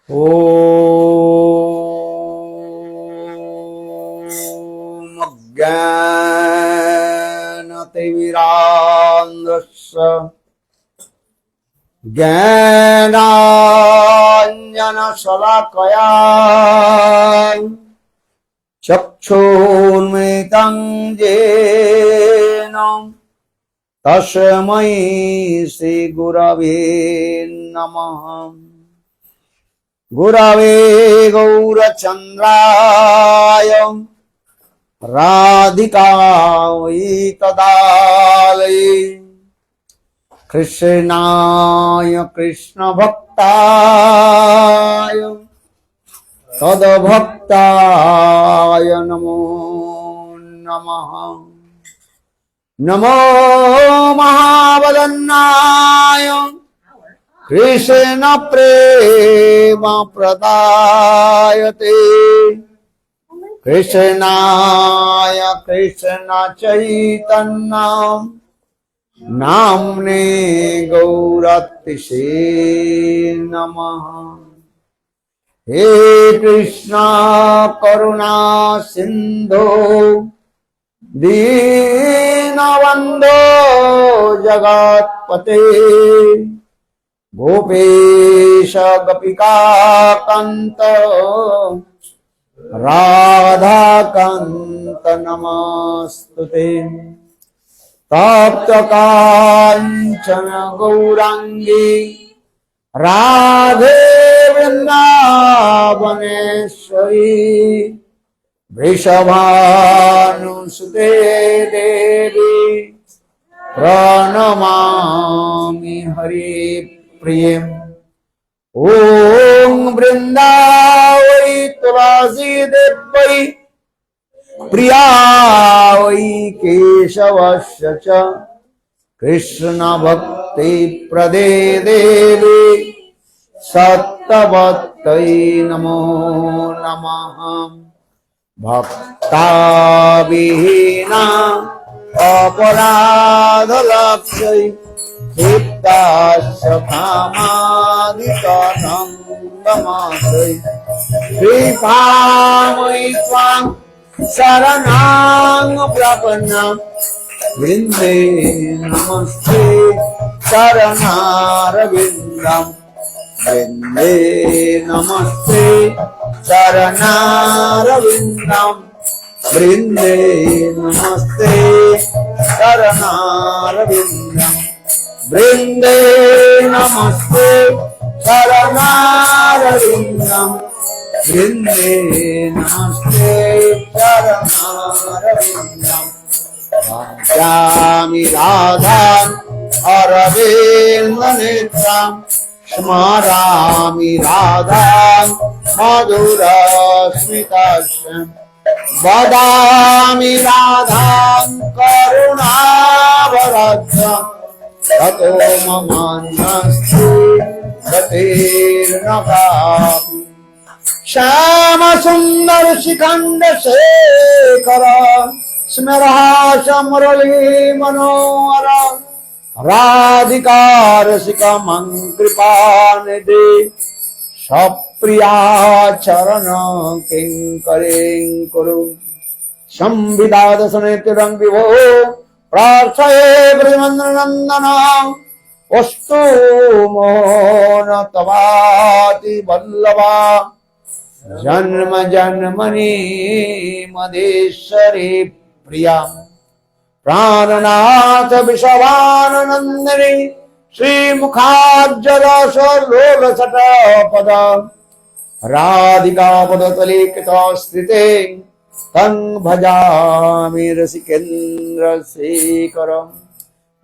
ॐ अज्ञानतिमिरान्धस्य ज्ञानाञ्जनशलाकया चक्षुर्मिलितं येन तस्मै श्रीगुरवे नमः। गुरवे गौरचन्द्राय राधिकायै तदालये कृष्णाय कृष्णभक्ताय तद्भक्ताय नमो नमः। नमो महावदन्नाय कृष्ण प्रेम प्रदायते कृष्णाय कृष्ण चैतन्य नाम्ने गौरतिसे नमः। हे कृष्णा करुणा सिंधु दीनबन्धो जगत्पते गोपेश गोपिका कांत राधा कांत नमस्तुते। तप्त कांचन गौरांगी राधे वृंदावनेश्वरी वृषभानुसुते देवी प्रणमामि हरि प्रिय। ओम वृंदावै तुलसी देवै प्रिया वै केशवस्य च कृष्ण भक्ति प्रदे देवी सत्तवत्तै नमो नमः। भक्ता विहीना अपराधलक्ष्यै चित्तास्य कामादितसङ्गमाश्रै श्रीकामयि त्वां शरणां प्रपन्ना वृन्दे नमस्ते चरणारविन्दं वृन्दे नमस्ते चरणारविन्दं वृन्दे नमस्ते चरणारविन्दं वृन्दे नमस्ते चरणारविन्दं वृन्दे नमस्ते चरणारविन्दं। भजामि राधां अरविन्दनेत्रां स्मरामि राधां मधुरस्मितास्यं वदामि राधां करुणावरद्रं ततो ममान्यस्ति गतिर्नकामि। श्याम सुंदर शिखंड शेखर स्मरहास मुरली मनोहर राधिका रसिका मं कृपानिधि सप्रिया चरण किंकरीं कुरु। संविदा दशनेत्रं विभो प्रार्थये ब्रह्मनंदन वस्तु मोहन तवाति वल्लभा जन्म जन्मनि मदेश्वरी प्रिया प्राणनाथ विषवानंदिनी श्रीमुखाज्जलस लोलसट पद राधिका पदतले कृतस्थिते तं भजामि रसिकेन्द्र शेखरम्।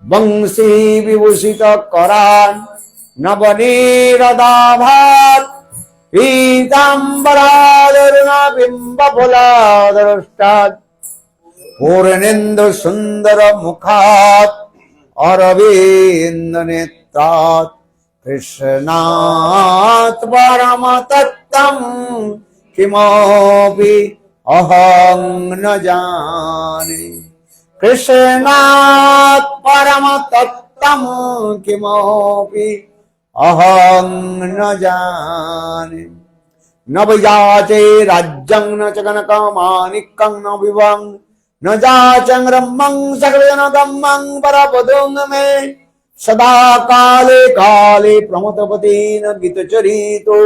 वंशी विभूषित करान् नवनीरदाभात् पीताम्बरादरुण बिम्बफलादृष्टात् पूर्णेन्दु सुन्दर मुखात् अरविन्द नेत्रात् कृष्णात् परम तत्त्वं किमपि अहं न जाने। कृष्णात् परम तत्त्वं किमपि अहं न जाने न विजाचे राज्यं न च कनकमाणिक्यं न विभं न जाचं ब्रह्मं सकलजनगम्यं परपदं मे सदा काले काले प्रमथपतेन गीतचरितो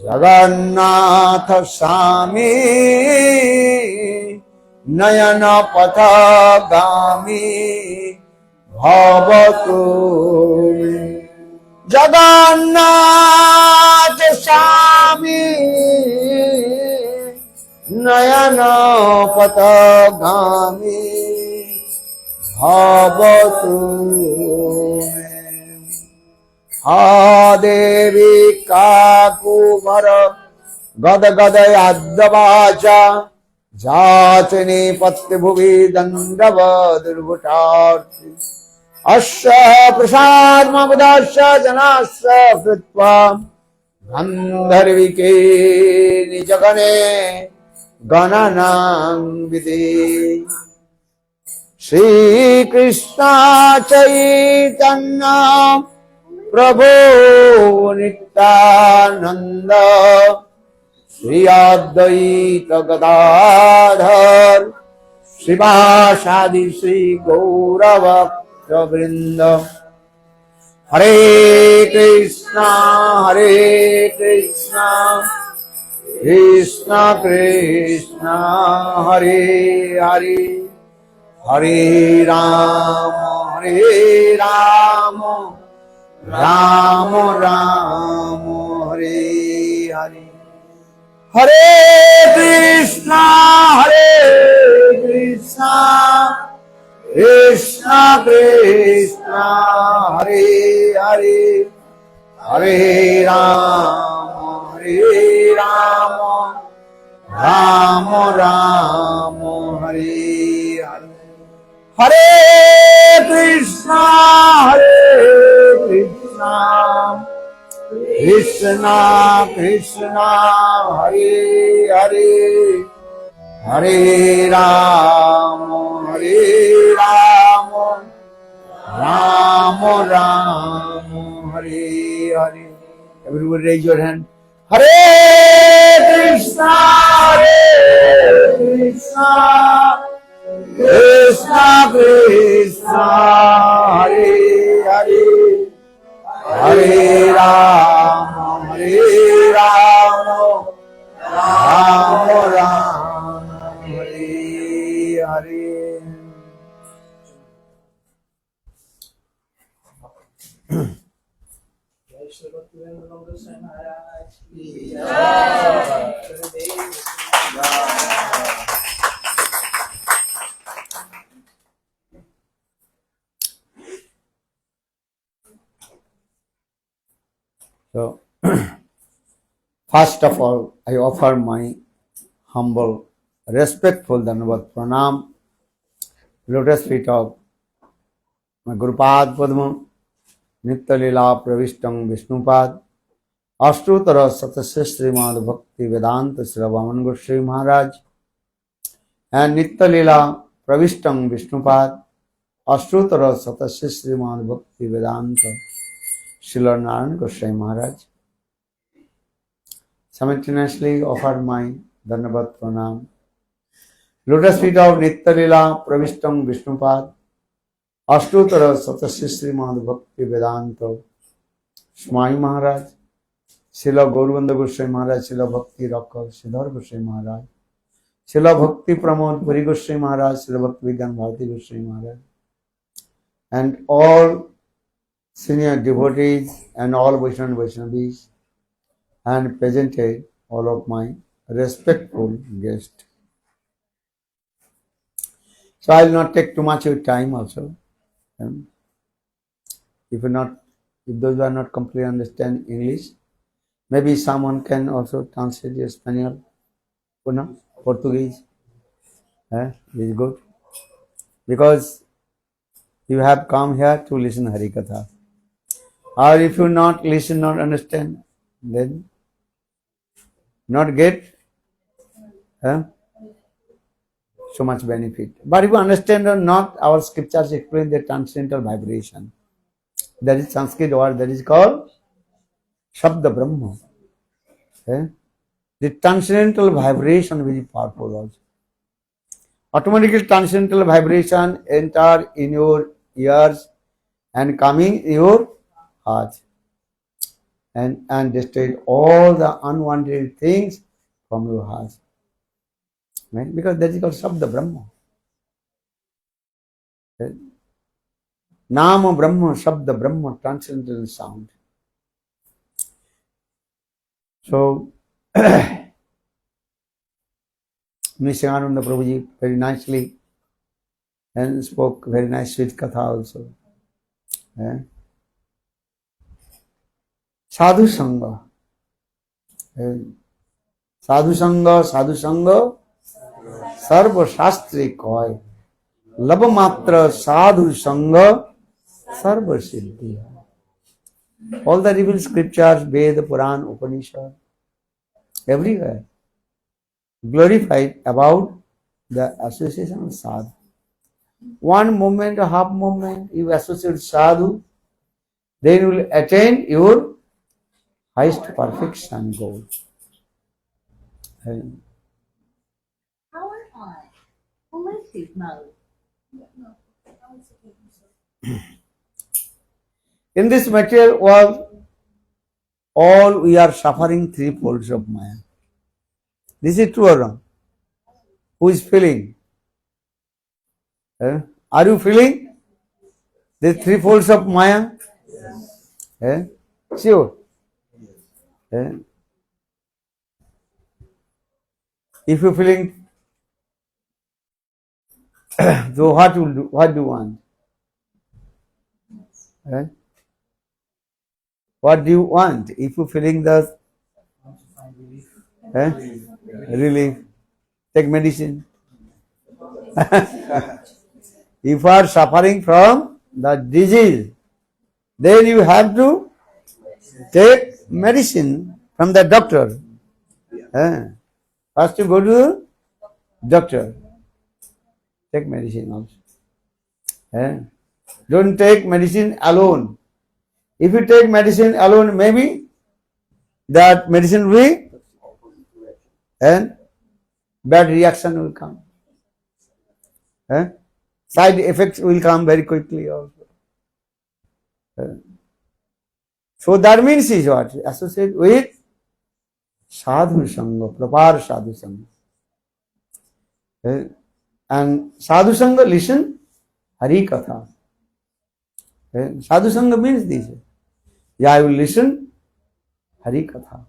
जगन्नाथ स्वामी नयन पथगामी भवतु मे। जगन्नाथ स्वामी नयन पथगामी भवतु मे। हा देवी काकुभर गद गदयाद्वाचा जाचने पत्यभुवि दण्डव दुर्भुटार्ति अस्य प्रसादमवदस्य जनास्य कृत्वा गन्धर्विके निजगणे गणनां विदे। श्री कृष्ण चैतन्य प्रभो नित्यानंद श्री अद्वैत गदाधर श्रीवासादि श्री गौरभक्त वृंद। हरे कृष्णा कृष्णा कृष्णा हरे हरे हरे राम राम राम हरे हरे। हरे कृष्णा कृष्णा कृष्णा हरे हरे हरे राम राम राम हरे हरे। हरे Krishna Krishna Krishna Hare Hare Hare Ram Ram Ram Hare Hare. Everybody raise your hand. Hare Krishna Krishna Krishna Hare Hare Hare Ram Ram Ram Hare Hare. So, first of all, I offer my humble, respectful Dandavat Pranam, lotus feet of my Gurupad Padma, Nitya Lila Pravishtam Vishnupad, Ashtutara Satasya Srimad Bhakti Vedanta Sravaman Goswami Maharaj, and Nitya Lila Pravishtam Vishnupad, Ashtutara Satasya Srimad Bhakti Vedanta Srila Narayan Goswami Maharaj. Simultaneously offered my Dandavat Pranam. Lotus feet of Nitya Lila Pravishtam Vishnupad, Ashtutara Satasya Srimad Bhakti Vedanta Swami Maharaj, Srila Gaurabanda Goswami Maharaj, Srila Bhakti Rakha Siddhar Goswami Maharaj, Srila Bhakti Pramod Puri Goswami Maharaj, Srila Bhakti Vigyan Bharati Goswami Maharaj, and all senior devotees and all Vaishnavis, and presented all of my respectful guests. So I will not take too much of your time also. If those who are not completely understand English, maybe someone can also translate the Spanish, Portuguese. Is good. Because you have come here to listen Hari Katha. Or if you not listen, not understand, then not get so much benefit. But if you understand or not, our scriptures explain the transcendental vibration. That is Sanskrit word that is called Shabda Brahma. The transcendental vibration is very powerful also. Automatically transcendental vibration enter in your ears and coming in your heart and destroy all the unwanted things from your heart. Right? Because that is called Shabda Brahma. Right? Nama Brahma, Shabda Brahma, transcendental sound. So, Nishananda Prabhuji very nicely and spoke very nice sweet katha also. Sadhu Sangha. Sadhu Sangha, Sarva Shastri Koi. Lava Matra Sadhu Sangha, Sarva Siddhi. All the revealed scriptures, Veda, Puran, Upanishad, everywhere glorified about the association of sadhu. One moment, a half moment, you associate sadhu, then you will attain your highest perfection goal. How am I? Collective mode. In this material world, all we are suffering three folds of Maya. This is true or wrong? Who is feeling? Are you feeling the three folds of Maya? Sure. If you feeling, so what will do? What do you want? What do you want? If you feeling the relief, take medicine. If you are suffering from the disease, then you have to take medicine from the doctor. First you go to the doctor. Take medicine also. Don't take medicine alone. If you take medicine alone, maybe that medicine will be and bad reaction will come. Side effects will come very quickly also. So that means is what? Associate with sadhu sangha, proper sadhu sangha. And sadhu sangha, listen, Hari Katha. Sadhu sangha means this. Yeah, I will listen Hari Katha.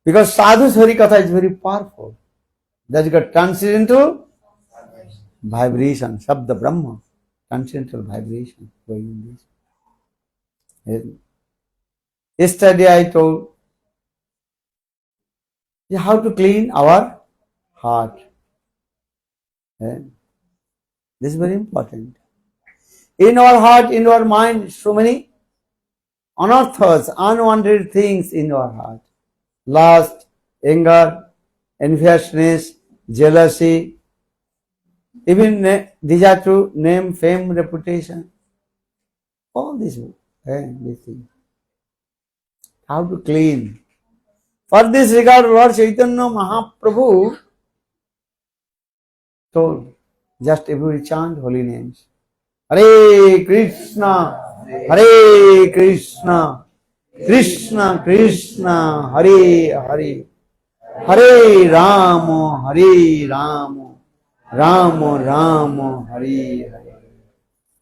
Because sadhu's Hari Katha is very powerful. That is got transcendental vibration, Shabda Brahma, transcendental vibration going in this. Yesterday I told how to clean our heart. This is very important. In our heart, in our mind, so many unearths, unwanted things in our heart. Lust, anger, enviousness, jealousy, even desire to name, fame, reputation. All these things. How to clean. For this regard, Lord Chaitanya Mahaprabhu told, just if we chant holy names. Hare Krishna, Hare Krishna, Krishna Krishna, Hare Hare, Hare Rama, Hare Rama, Rama Rama, Hare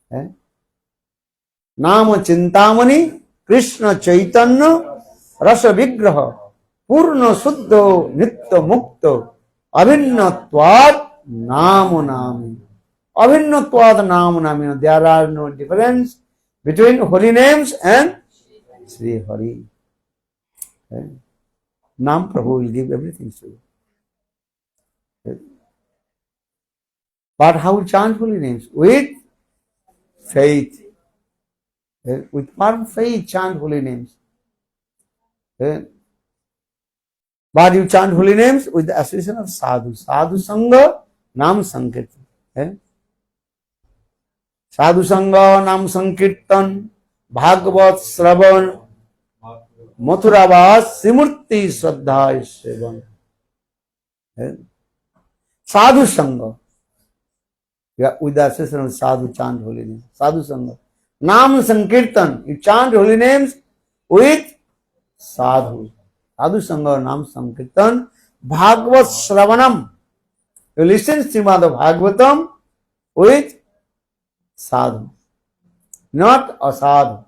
Hare. Nama Chintamani, Krishna Chaitanya, Rasa Vigraha, Purna Suddho, Nitya Mukta, Abhinnatvad Namo Nami. Abhinnatvad Namo Nami. There are no difference between holy names and Sri Hari. Nam Prabhu will give everything to you. But how to chant holy names? With faith. With firm faith, chant holy names. But you chant holy names with the association of sadhu. Sadhu Sangha, Nam Sankirtan. साधु संग नाम संकीर्तन भागवत श्रवण मथुरावास श्रीमूर्ति श्रद्धा seven. साधु संग with the association of sadhu chant holy names. Sadhu sangha. Nam sankirtan. You chant holy names with sadhu. Sadhu sangha nam sankirtan. Bhagavad shravanam. You listen Srimad Bhagavatam with sadhu. Not asadhu.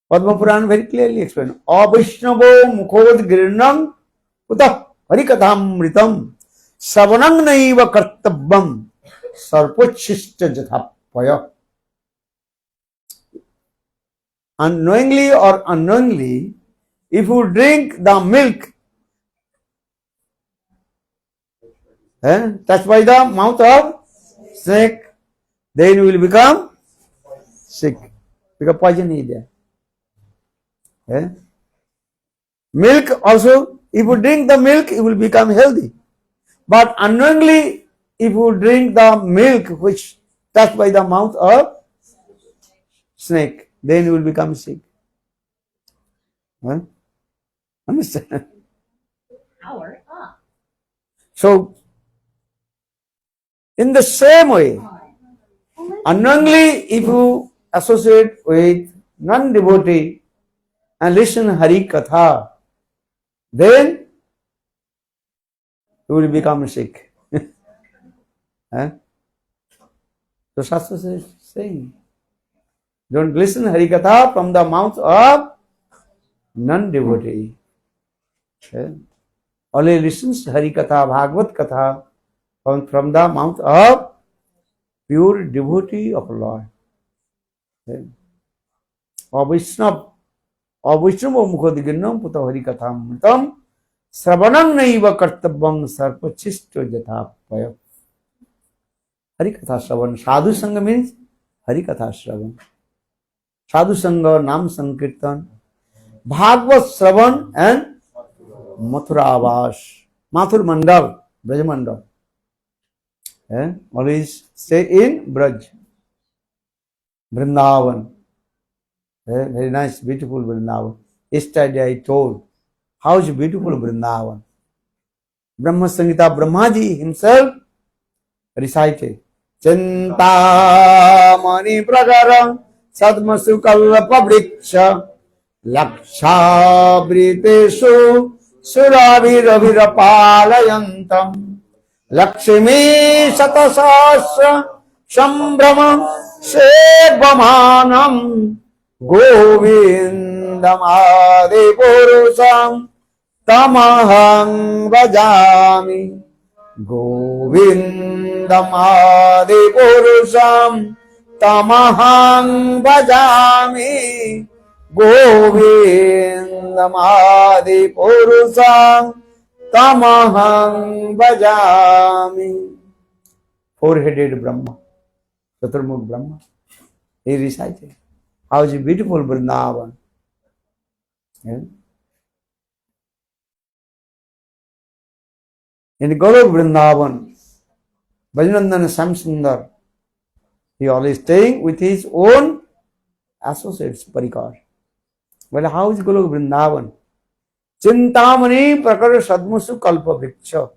Padma Puran very clearly explained. Avaishnavo mukhod girnam utah harikatham Savanang naiva kartabam sarpochishta jathapaya. Unknowingly or unknowingly, if you drink the milk touched by the mouth of snake, then you will become sick because poison is there. Milk also, if you drink the milk, you will become healthy. But unknowingly, if you drink the milk which touched by the mouth of snake, then you will become sick. Understand? Power up. So, in the same way, unknowingly, if you associate with non-devotee and listen Hari Katha, then you will become sick. So Shastra is saying, don't listen Harikatha from the mouth of non-devotee. Only listen Harikatha, Bhagavad Katha from the mouth of pure devotee of Lord. Avaishnava mukhodiginnam puta Harikatham mritam Sravanang naiva kartabam sarpachishto jathapaya. Harikatha Shravan. Sadhu Sangha means Harikatha Shravan. Sadhu Sangha, Nam Sankirtan, Bhagavad Shravan and Mathuravash. Mathur Mandal, Braj Mandal. Always stay in Braj. Vrindavan. Very nice, beautiful Vrindavan. Yesterday I told how is beautiful Vrindavan. Brahma Samhita Brahmaji himself recited Chintamani Pragaram Sadmasu Kalpa Vriksha Laksha Briteshu Surabhiravira Palayantam Lakshmi Satasasra Shambramam Sevvamanam Govindam Adi Purusam Tamahang Bhajami Govindam Adi Purusam Tamahang Bhajami Govindam Adi Purusam Tamahang Bhajami. Four-headed Brahma, Chaturmukh Brahma, he recited. How is beautiful Vrindavan. In Golok Vrindavan, Bhajanandana Samsundar, he always staying with his own associates, Parikar. Well, how is Golok Vrindavan? Chintamani Prakara Sadmusu Kalpa Vriksha.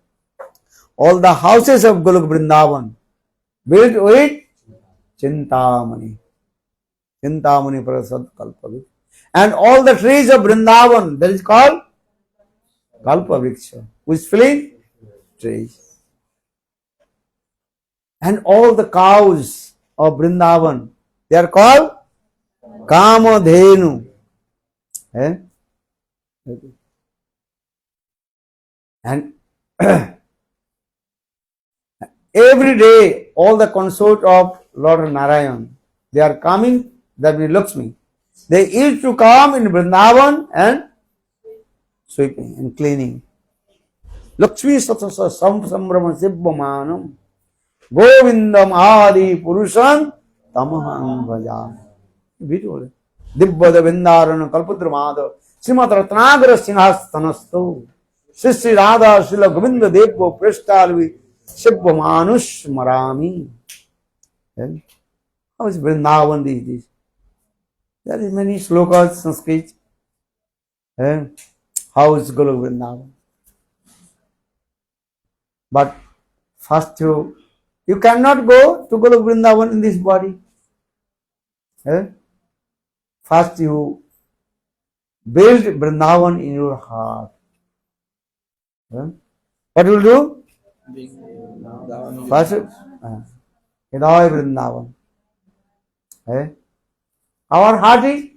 All the houses of Golok Vrindavan built with Chintamani. Chintamani Prasad Kalpa Vriksha. And all the trees of Vrindavan, that is called Kalpa Vriksha, which is filling trees. And all the cows of Vrindavan, they are called Kamadhenu. And every day, all the consort of Lord Narayan, they are coming, that means Lakshmi. They used to come in Vrindavan and sweeping and cleaning. Lakshmi Satasa Sambrahma Sibbamanam Govindam Adi Purusham Tamaham Bhajam. Beautiful. Dibbada Vindarana Kalpudramada Srimat Ratnagara Sinhastanastu Sri Radha Srila Govinda Devo Preshtalvi Shibhamanush Marami. And how is Vrindavan these days? There is many slokas, Sanskrit. And how is Golok Vrindavan? But first you cannot go to Golok Vrindavan in this body. First you build Vrindavan in your heart. What will do? First, Hidaya Vrindavan. Our heart is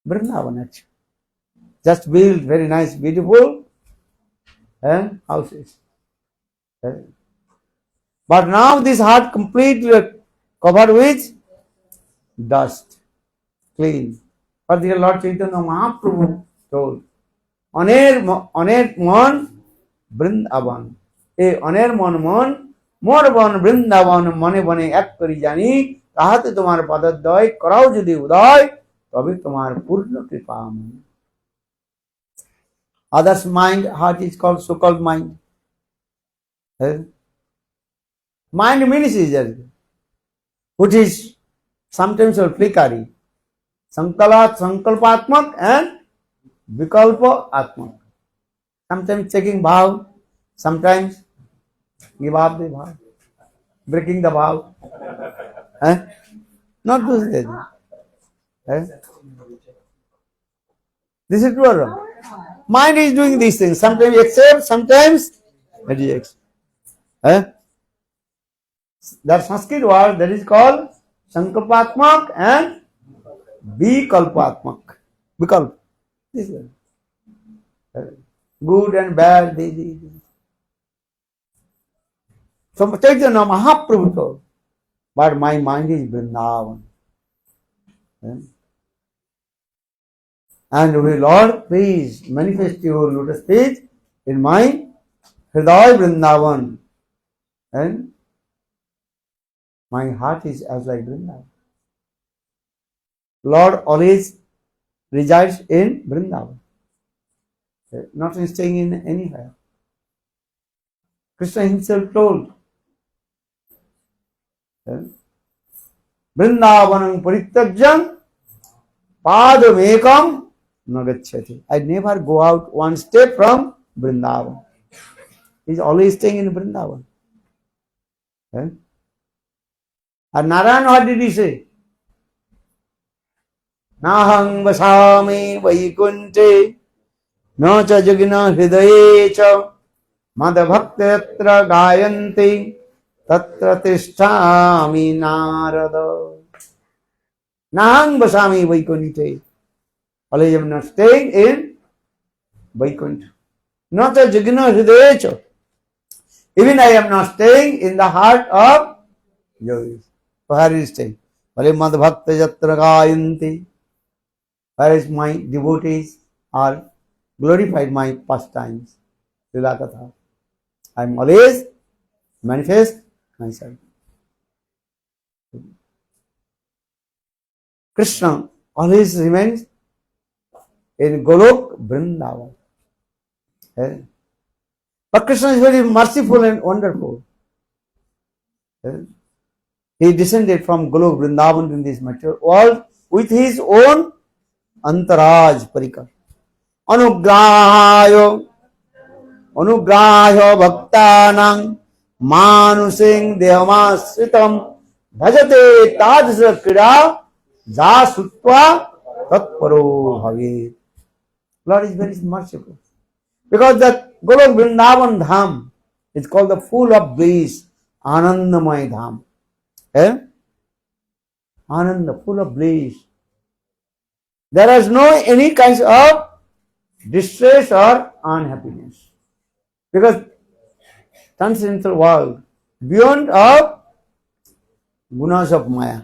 Vrindavan actually. Just build very nice, beautiful houses. But now this heart completely covered with dust, clean. But the Lord Chaitanya Mahaprabhu told, Aner mon Vrindavan. Aner mon मोर बन বৃন্দাবন মনে বনে এক করি জানি তাহাতে তোমার পদদ্বয় করাও যদি উদয় তবে তোমার পূর্ণ কৃপা মনে others mind heart is called so called mind mind means is which is sometimes flickery sankalpatmak and vikalpa atmak sometimes taking vow sometimes give up the vow, breaking the vow. Not those days. This is true or wrong? Mind is doing these things. Sometimes accept, sometimes rejects. That Sanskrit word that is called Sankalpatmak and Vikalpatmak. Vikalp. This one. Good and bad, these. So Chaitanya Mahaprabhu told, but my mind is Vrindavan. And we Lord, please manifest your lotus feet in my Hridaya Vrindavan. And my heart is as like Vrindavan. Lord always resides in Vrindavan, not in staying in anywhere. Krishna himself told, Vrindavanam parityajyam padamekam nagachyati. I never go out one step from Vrindavan. He's always staying in Vrindavan. And Narayana, what did he say? Nahang vasami vaikunte na cha jagna hridaye cha madbhaktayatra gayanti tatra tisthami narada. Nahang vasami vaikunte. Always I am not staying in Vaikuntha. Not a jagna hridayecha. Even I am not staying in the heart of yogis. Where is staying? Vale madbhakta yatra gayanti. Where is my devotees are glorified my pastimes. Lilakatha. I am always manifest myself. Krishna always remains in Golok Vrindavan. But Krishna is very merciful and wonderful. He descended from Golok Vrindavan in this material world with his own antaraj parikar. Anugrahyo bhaktanam manusing devamasritam bhajate tadsa krida jasutva tatparo bhavet. Lord is very merciful. Because that Golok Vrindavan Dham is called the full of bliss, Anandamay Dham. Ananda, full of bliss. There is no any kinds of distress or unhappiness. Because transcendental world, beyond of gunas of Maya.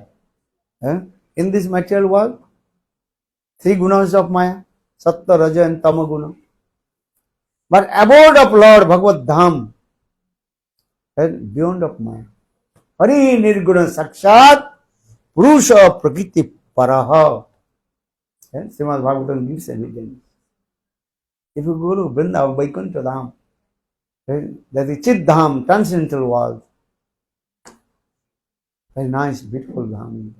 In this material world, 3 gunas of Maya, Sattva, Raja and Tama guna. But abode of Lord Bhagavad Dham, beyond of Maya. Hari Nirguna Sakshat Purusha Prakriti Paraha. Srimad Bhagavatam gives evidence. If you go to Vrindavan, Vaikuntha Dham, That the Chit Dham, transcendental world. Very nice, beautiful Dham.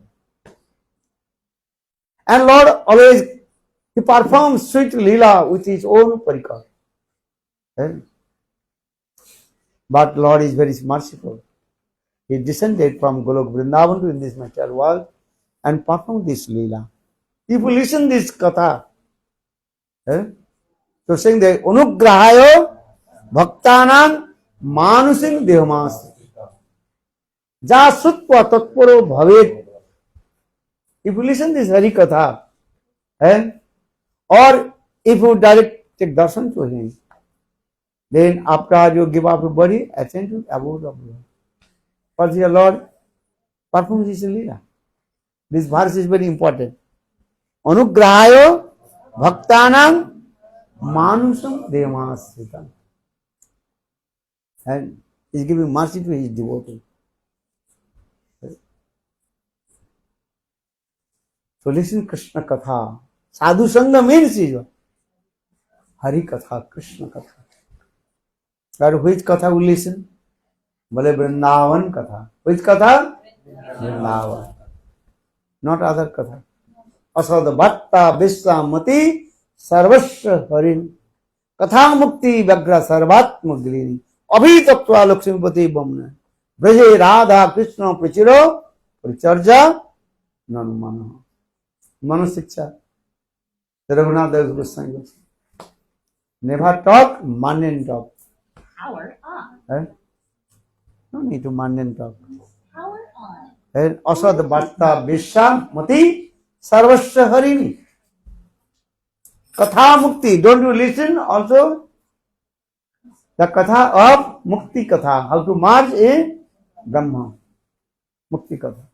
And Lord always, He performs sweet Leela with His own parikar. But Lord is very merciful. He descended from Golok Vrindavan to in this material world and performed this Leela. If you listen this Katha, so saying that Anugrahayo Bhaktanam Manusim Dehamas Jasutva Tatparo Bhavet. If you listen this Hari Katha, or if you direct take darshan to him, then after you give up your body, ascend to abode of Lord. For your Lord performs His Leela. This verse is very important. Anugrahayo Bhaktanam Manusam Devamasritam. And He is giving mercy to His devotee. So listen Krishna Katha. Sadhu Sangha means is Hari Katha, Krishna Katha. But which Katha will listen? Bale Vrindavan Katha. Which Katha? Vrindavan. Not other Katha. Asad Bhatta Vissamati Sarvasya Harin Katha Mukti Vyagra Sarvatma Gilini Abhi Tattva Lakshmipati Bhamna Braje Radha Krishna Prachiro Pracharja Nanumana Manu Siksha Raghunath Das Goswami goes, never talk, mundane talk. Power on. No need to mundane talk. Power on. And Asad Bhatta Vissamati Sarvasya Harini Katha Mukti. Don't you listen also? The Katha of Mukti Katha. How to merge in Brahma. Mukti Katha.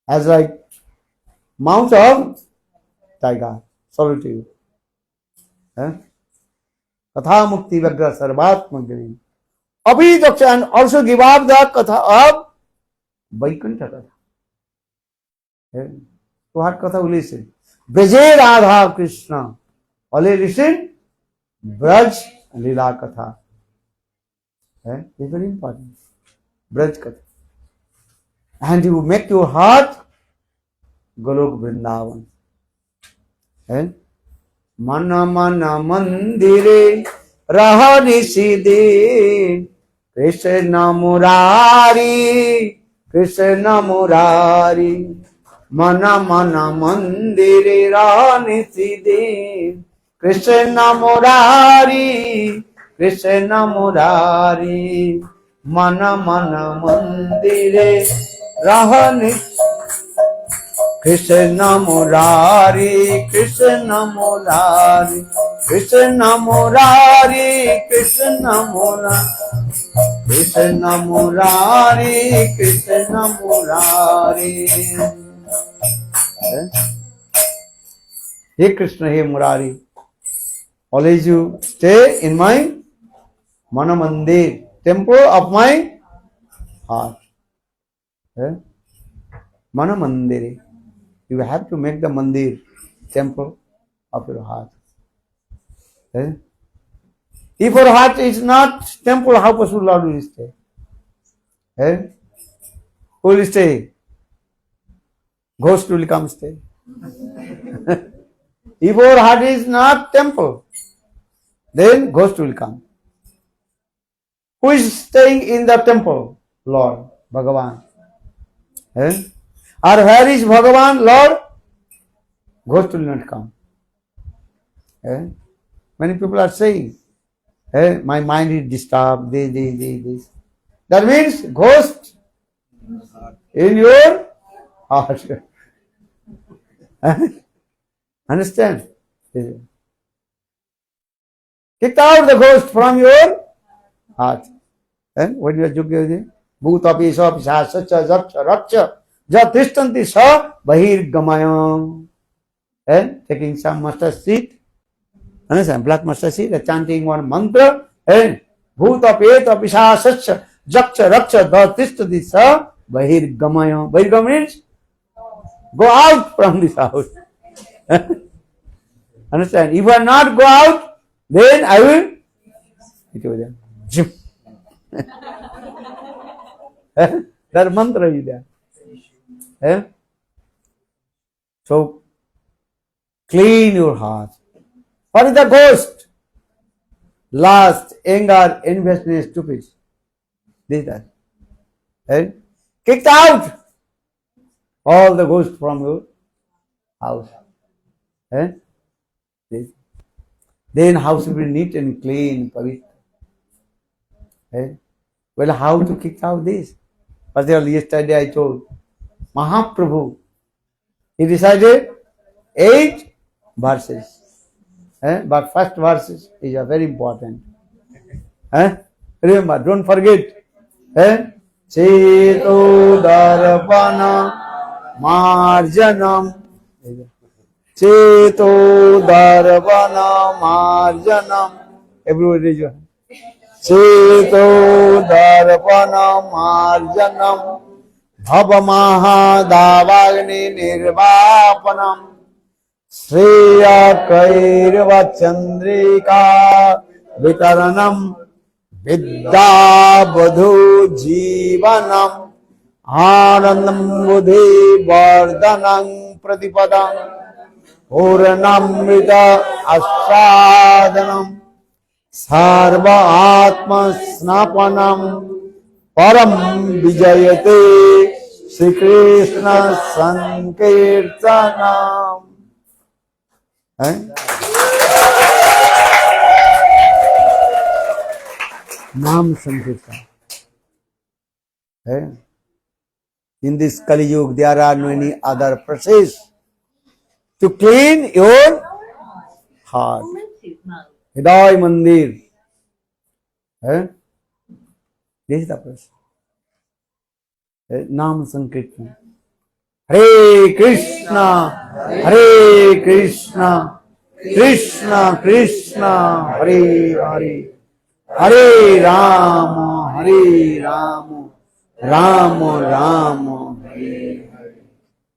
As like mouth of tiger. Solitude. Katha Mukti Vyagra Sarvatma Giri. Abhi Daksha, and also give up the Katha of Vaikuntha Katha. To what Katha will listen? Braje Radha Krishna. Only listen Braj Leela Katha. It's very important. Braj Katha. And you make your heart Golok Vrindavan. Mana Mana Mandire Raha Nisidin Krishna Murari Krishna Murari Mana Mana Mandire Raha Nisidin Krishna Murari Krishna Murari Mana Mana Mandire Raha Nisidin Krishna Murari, Krishna Murari, Krishna Murari, Krishna Murari, Krishna Murari, Krishna Murari. Hey Krishna, hey Murari, always you stay in my Mana Mandir, temple of my heart. Mana Mandiri. You have to make the mandir, temple of your heart. If your heart is not temple, how possible Lord will stay? Who will stay? Ghost will come stay. If your heart is not temple, then ghost will come. Who is staying in the temple? Lord, Bhagavan. Or where is Bhagavan, Lord? Ghost will not come. Many people are saying, my mind is disturbed, this. That means ghost in your heart. Understand? Kick out the ghost from your heart. What do you do? Bhutapi sapisha sacha japcha rapcha jatishtanti sa bahir gamayam. Taking some mustard seed. Understand? Black mustard seed, chanting one mantra. Bhutapi sapisha sacha japcha rapcha jatishtanti sa bahir gamayam. Bahir gamayam means go out from this house. Understand? If I not go out, then I will it was there. Jim. That mantra is there. So, clean your heart. What is the ghost? Lust, anger, envy, stupid. This that. Kicked out all the ghosts from your house. This. Then house will be neat and clean, pavitra. Well, how to kick out this? Particularly yesterday I told Mahaprabhu. He recited 8 verses. But first verses is very important. Remember, don't forget. Cheto darpana marjanam. Cheto darpana marjanam. Everybody raise your hand. Cheto darpana marjanam. Bhavamahadavagni nirvapanam. Shreya kairva chandrika vitaranam. Vidya badhu jivanam. Anandam buddhi vardhanam pratipadam. Puranamrita asadanam. Sarva atma snapanam. Param vijayate Shri Krishna Sankirtanam. Nam Sankirtan. In this Kali Yuga, there are no any other process to clean your heart. Bluetooth mode. Hidaya Mandir. This is the process. Nam Sankirtan. Hare Krishna, Hare Krishna, Krishna Krishna, Hare Hare, Hare Rama, Hare Rama, Rama Rama, Hare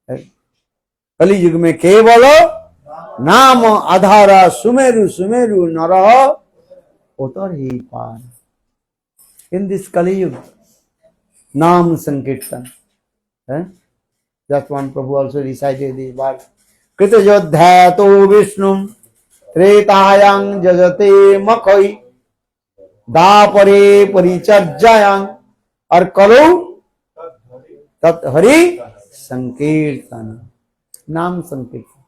Hare. कली युग में केवल नाम आधारा सुमेरु सुमेरु नरह उतर ही पार. In this Kali Yuga, Nam Sankirtan. Just one Prabhu also recited this verse. Krita yodhyato Vishnum Tretayang jajate makhoi Dapare paricharjayang Arkalu Tat Hari Sankirtan. Nam Sankirtan.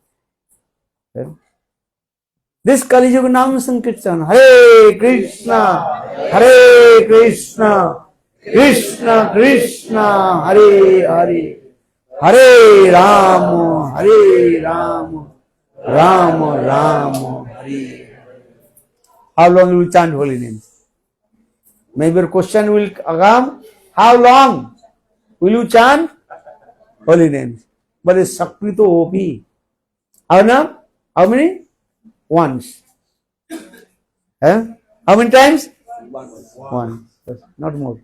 This Kali Yuga Nam Sankirtan. Hare Krishna, Hare Krishna, Krishna Krishna, Hare Hare, Hare Rama, Hare Rama, Rama Rama, Hare. How long will you chant holy names? Maybe your question will come. How long will you chant holy names? But it's Sakrito OP. How many? Once. How many times? One. Not more.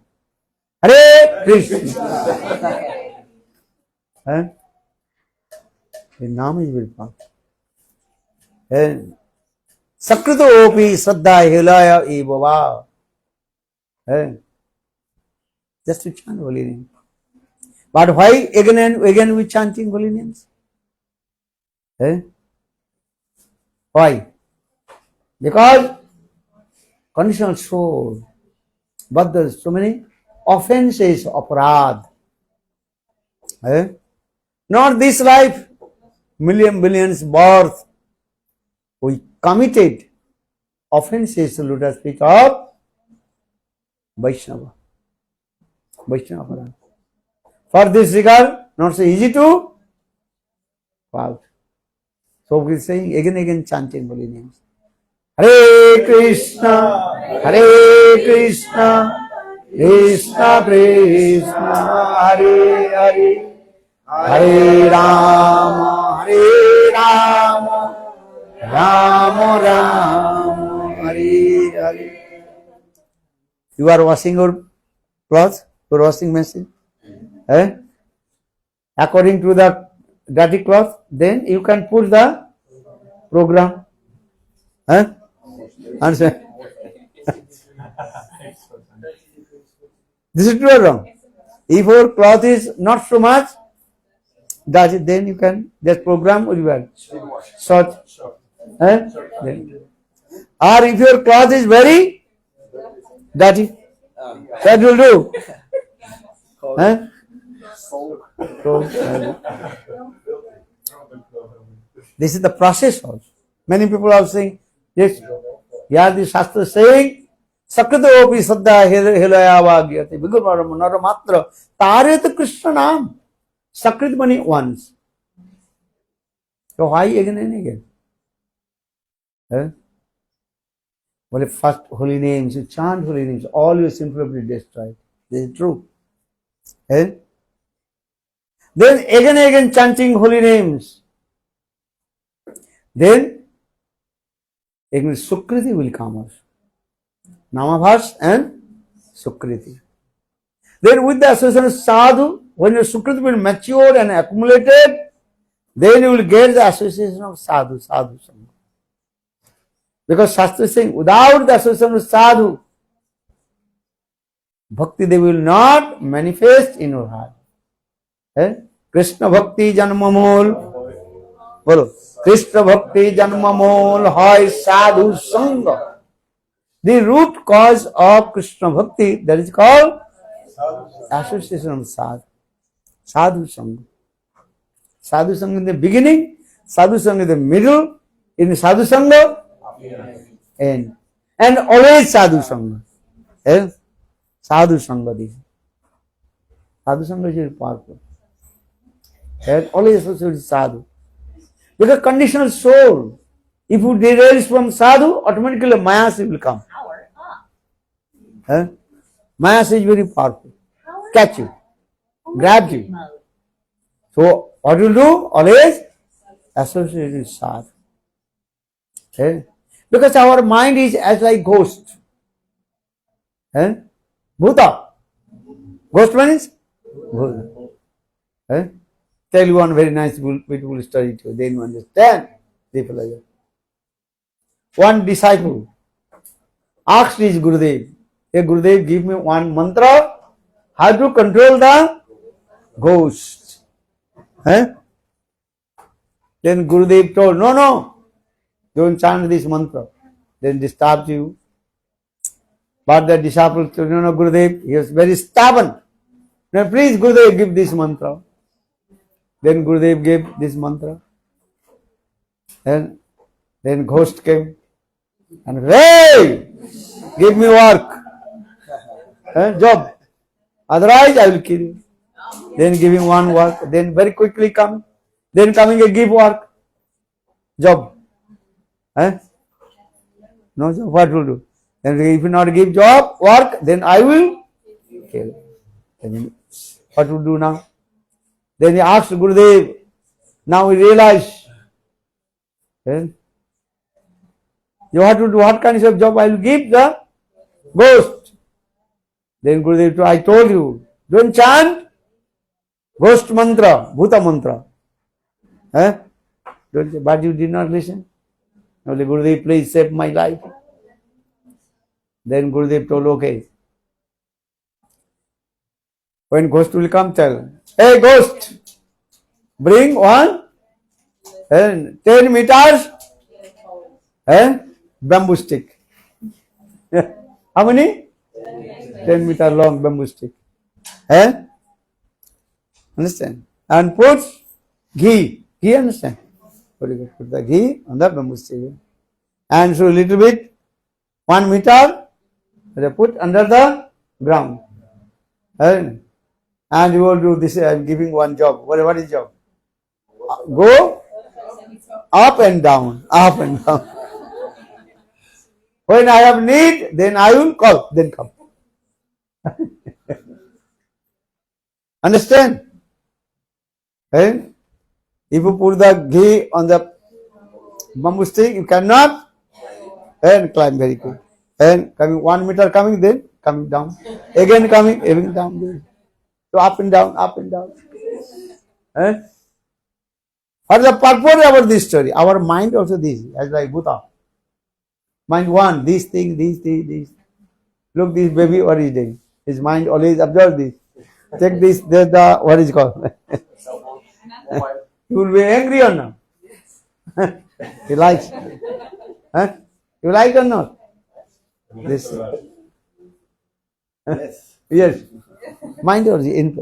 Hare Krishna. The name is very powerful. Sakrito Opi Saddha Hilaya Ebava. Just to chant holy names. But why again and again we chanting holy names? Why? Because conditional soul, but there's so many offenses, aparad. Not this life, billions birth, we committed offenses to lotus feet of Vaishnava. Vaishnava aparad. For this regard, not so easy to fall. So we are saying again chanting holy names. Hare Krishna, Hare Krishna, Krishna Krishna, Hare Hare, Hare Rama, Hare Rama, Rama Rama, Hare Hare. You are washing your clothes, your washing machine. According to the dirty cloth, then you can put the program. Understand? This is true or wrong? If your cloth is not so much, then you can, that program will be short. Eh? Then. Or if your cloth is very dirty, that will do. Eh? This is the process also. Many people are saying, yes, yeah, the Shastra is saying, Sakrito opi saddha helaya vagyate, Bhagavan naramatra, taret Krishna naam. Sakrit means once. So why again and again? Eh? Well, first holy names, you chant holy names, all your sin will be destroyed. This is true. Eh? Then again and again chanting holy names. Then again Sukriti will come also. Namabhas and Sukriti. Then with the association of sadhu, when your Sukriti will mature and accumulated, then you will get the association of sadhu, sadhu sangha. Because Shastra is saying, without the association of sadhu, bhakti they will not manifest in your heart. Eh? Krishna bhakti janmamol. Bolo. Krishna bhakti janmamol hoy sadhu sangha. The root cause of Krishna bhakti, that is called association of sadhu. Sadhu sangha. Sadhu sangha in the beginning, sadhu sangha in the middle, in the sadhu sangha, end. And always sadhu sangha. Eh? Sadhu sangha. Sadhu sangha is very powerful. And always associated with sadhu. Because conditional soul, if you derail from sadhu, automatically mayasi will come. Power up. Eh? Mayasi is very powerful. Power Catch you, on. grab you. Mode. So what you do? Always associated with sadhu. Eh? Because our mind is as like ghost. Eh? Bhuta. Ghost means? Bhuta. Eh? Tell you one very nice, beautiful story too. Then you understand. One disciple asked his Gurudev, hey Gurudev, give me one mantra, how to control the ghost. Eh? Then Gurudev told, no, don't chant this mantra. Then disturbs you. But the disciple told, no, Gurudev, he was very stubborn. No, please Gurudev, give this mantra. Then Gurudev gave this mantra. And then ghost came and hey, give me work, job. Otherwise I will kill you. Then giving one work. Then very quickly come. Then coming and give work, job. No job. What will do? Then if you not give job, work, then I will kill. Then what will do now? Then he asked Gurudev. Now he realized. You have to do what kind of job I will give the ghost. Then Gurudev told, I told you, don't chant ghost mantra, bhuta mantra. But you did not listen. Only Gurudev, please save my life. Then Gurudev told, okay. When ghost will come, tell, hey ghost, bring one 10 meters bamboo stick. How many? 10 meter long bamboo stick. Understand? And put ghee. Ghee, understand? Put the ghee on the bamboo stick. And so a little bit, 1 meter, they put under the ground. And you will do this, I am giving one job. What is job? Go up and down, up and down. When I have need, then I will call, then come. Understand? If you put the ghee on the bamboo stick, you cannot climb very quick. And coming 1 meter coming, then coming down. Again coming, even down. So up and down, up and down. What is the purpose of this story? Our mind also this, as like Bhuta. Mind one, these things. Look, this baby, what is doing? His mind always observe this. Check this, there's what is called. You will be angry or not? You like? Huh? You like or not? This. Yes. Yes. Mind or the in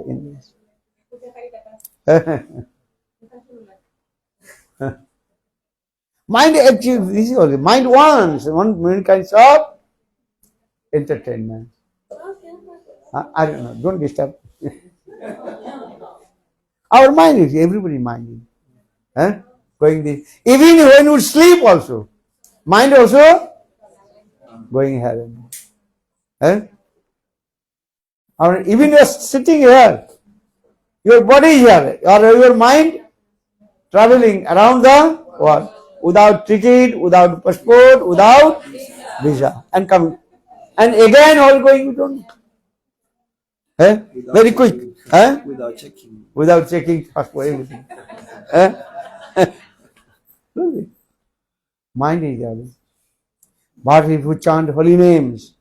Mind actually, this is only mind wants one kinds of entertainment. I don't know. Don't disturb. Our mind is everybody mind. Huh? Going this. Even when you sleep also, mind also going here. Huh? Or even you are sitting here, your body is here, or your mind traveling around the world without ticket, without passport, without visa, and coming, and again all going. You don't. Eh? Very quick. Eh? Without checking. Without checking passport, everything. Eh? Really? Mind is there. But if you chant holy names,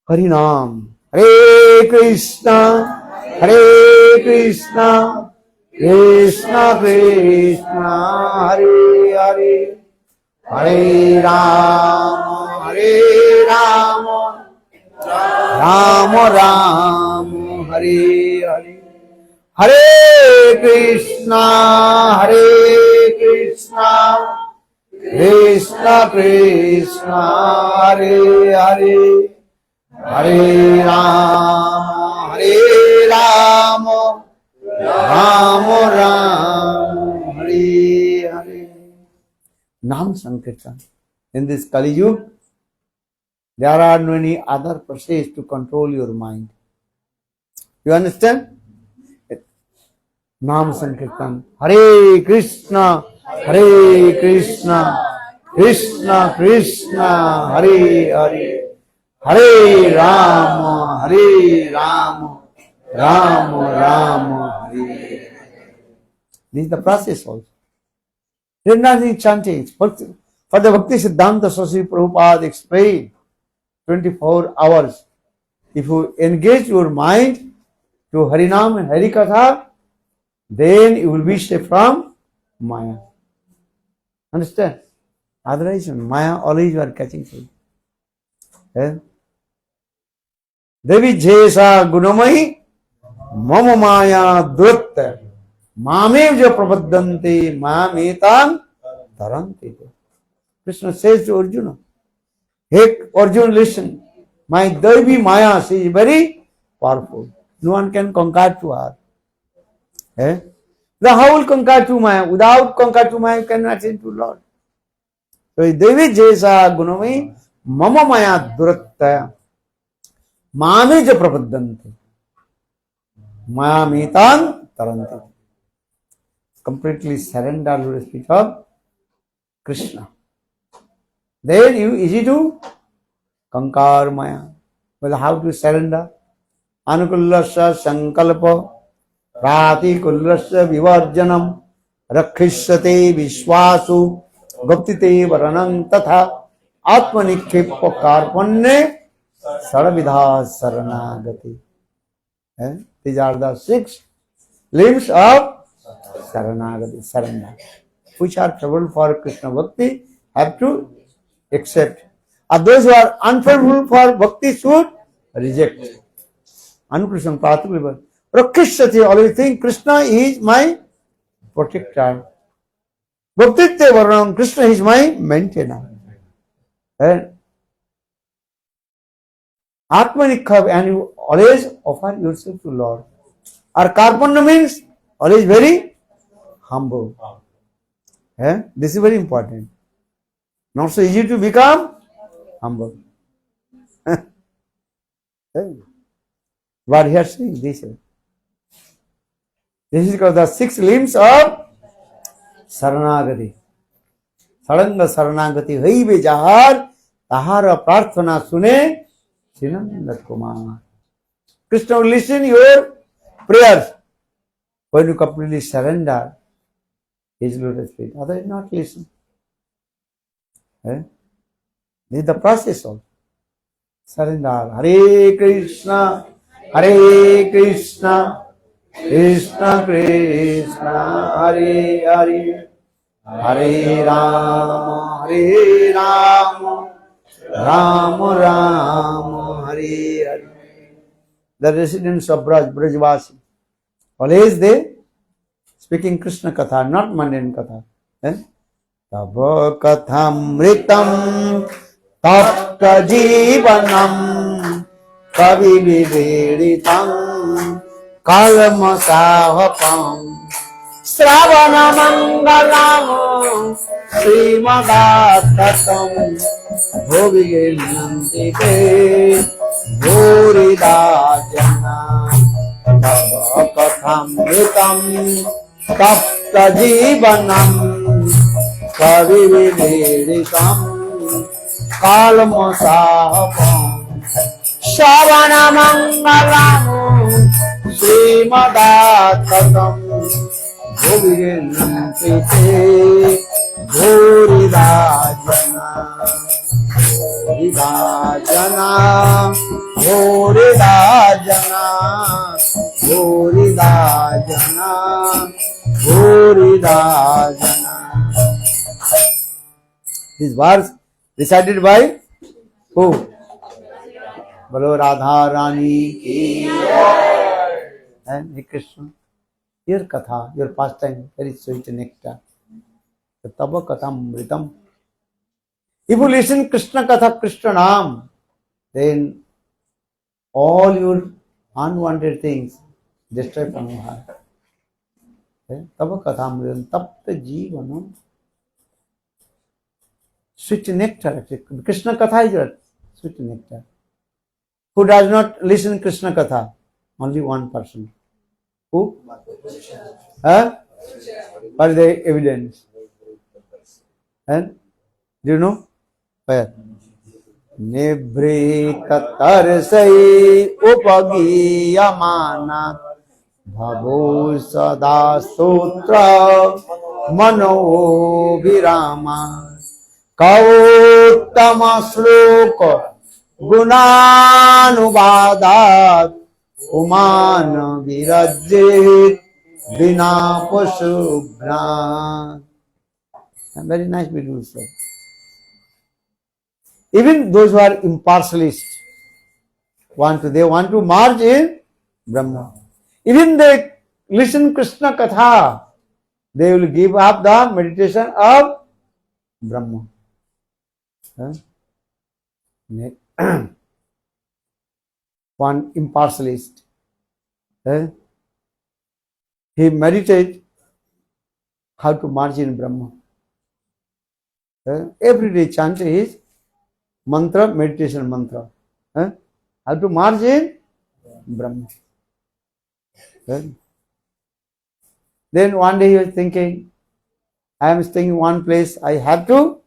Harinam, Hare Krishna, Hare Krishna, Krishna Krishna, Hare Hare, Hare Rama, Hare Rama, Rama Rama, Hare Hare, Hare Krishna, Hare Krishna, Krishna Krishna, Hare Hare, Hare Rama, Hare Rama, Rama Rama, Hare Hare. Nam Sankirtan. In this Kali Yuga, there are many other processes to control your mind. You understand? Nam Sankirtan. Hare Krishna, Hare Krishna, Krishna Krishna, Hare Hare, Hare Rama, Hare Rama, Rama Rama, Hare Hare. This is the process also. There is nothing chanting. For the Bhakti Siddhanta Saraswati Prabhupada explained 24 hours. If you engage your mind to Harinam and Harikatha, then you will be safe from Maya. Understand? Otherwise, Maya always you are catching things. Eh? Devi Jesa Gunamai Mama Maya Dutta Mamev Jo Prabhaddante Mametam Taranti. Krishna says to Arjuna, hey Arjuna, listen, my Devi Maya, she is very powerful. No one can conquer to her. Eh? The how will conquer to Maya? Without conquer to Maya, you cannot attain to Lord. So Devi Jesa Gunami Mama Maya Duratta Mame Jo Prabhaddante Maya Metan Taranti. Completely surrender to the feet of Krishna. Then you easy to conquer Maya. Well, how to surrender? Anukullasya Sankalpa Prati Kullasya Vivarjanam Rakhishyate Vishwasu Guptite Varanam Tatha Atmanikhepa Karpanne Saravidha Saranagati. These are the 6 limbs of Saranagati, surrender, which are favorable for Krishna Bhakti, have to accept. And those who are unfavorable for Bhakti should reject. Anukrishna Pratikulva. Rakhishyate, always think Krishna is my protector. Bhaktite Varanam, Krishna is my maintainer. And Atmanikha, and you always offer yourself to Lord. Or Karpanna means always very humble. This is very important. Not so easy to become humble. But here saying this. This is called the 6 limbs of Saranagati. Saranga Saranagati Haive Jahar Tahara Prarthana Sune Sinandat Kumar. Krishna will listen your prayers when you completely surrender His lotus feet. Otherwise not listen. This is the process also. Surrender. Hare Krishna, Hare Krishna, Krishna Krishna, Hare Hare, Hare Rama, Hare Rama, Rama Rama, Hare Hare. The residents of Brajvasi, always they speaking Krishna Katha, not mundane Katha. Tava Kathamritam Tapta Jivanam Kavi Viveditam Kalmasahapam Sravana Mangalam Srimadattatam Bhovigenantike Bhurida Jana Tava Kathamritam Tapta Jivanam Kavividikam Kalmasahapam Shavana Mangalam Srimadattatam Bhuvigenantite Bhurida Jana Bhurida Jana Bhurida Jana Bhurida Jana Bhurida Jana. This verse recited by who? Bolo Radha Rani ki and Hare Krishna. Your katha, your pastime, very sweet nectar. The Tava Kathamritam. If you listen Krishna Katha, Krishna Nam, then all your unwanted things destroy from your heart. Tava Kathamritam, Tapta Jivanam. Sweet nectar. Krishna Katha is your sweet nectar. Who does not listen Krishna Katha? Only one person. Who? Huh? What is the evidence? And do you know? Where? Nibhrita sai upagiyamana bhavo sada sutra mano virama kauttama sloka gunanuvadat umana virajit vina pasubhran. Very nice, beautiful sloka. Even those who are impartialists they want to merge in Brahma. Even they listen Krishna Katha, they will give up the meditation of Brahma. One impartialist, he meditates how to merge in Brahma. Every day chant his mantra, meditation mantra. How to merge in Brahma. Then one day he was thinking, I am staying in one place, I have to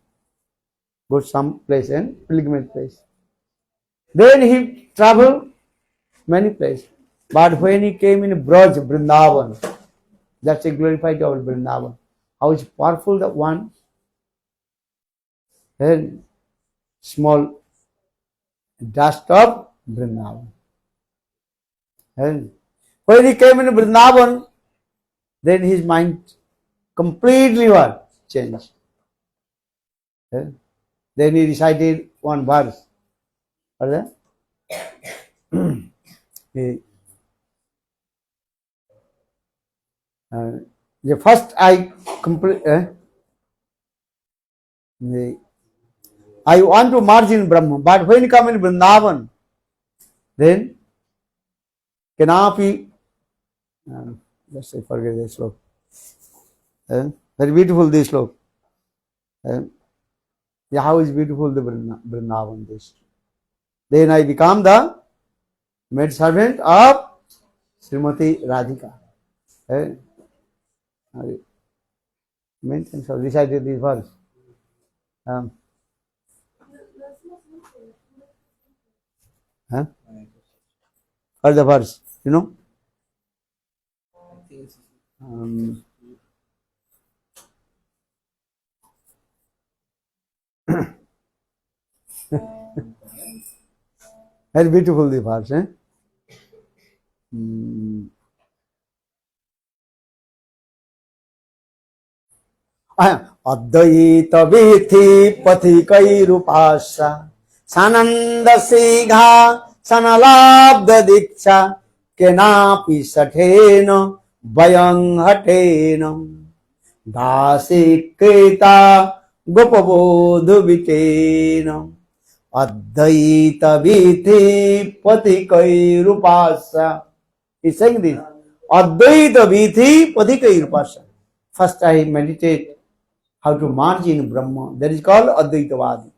go some place and pilgrimage place. Then he traveled many places. But when he came in Braj, Vrindavan, that's a glorified of Vrindavan. How is powerful the one? Then small dust of Vrindavan. And when he came in Vrindavan, then his mind completely what? Changed. Then he recited one verse. What is that? The first I complete. I want to merge in Brahma, but when you come in Vrindavan, then cannot be. Let's say forget this sloka. Very beautiful this sloka. How is beautiful the Vrindavan this. Then I become the maid servant of Srimati Radhika. Maintenance of recited this verse. Or the verse, you know? Very beautiful the verse, eh? अद्वैत विधि पथिकैरुपास्या सानंद सिंहा सनलाब्ध दीक्षा केनापि सठेन वयं हठेन दासीकृता गोपबोध वितेन अद्वैत विधि पथिकैरुपास्या. He's saying this. Advaita Vidhi Padhikairupasya. First I meditate how to merge in Brahma. That is called Advaitavadi.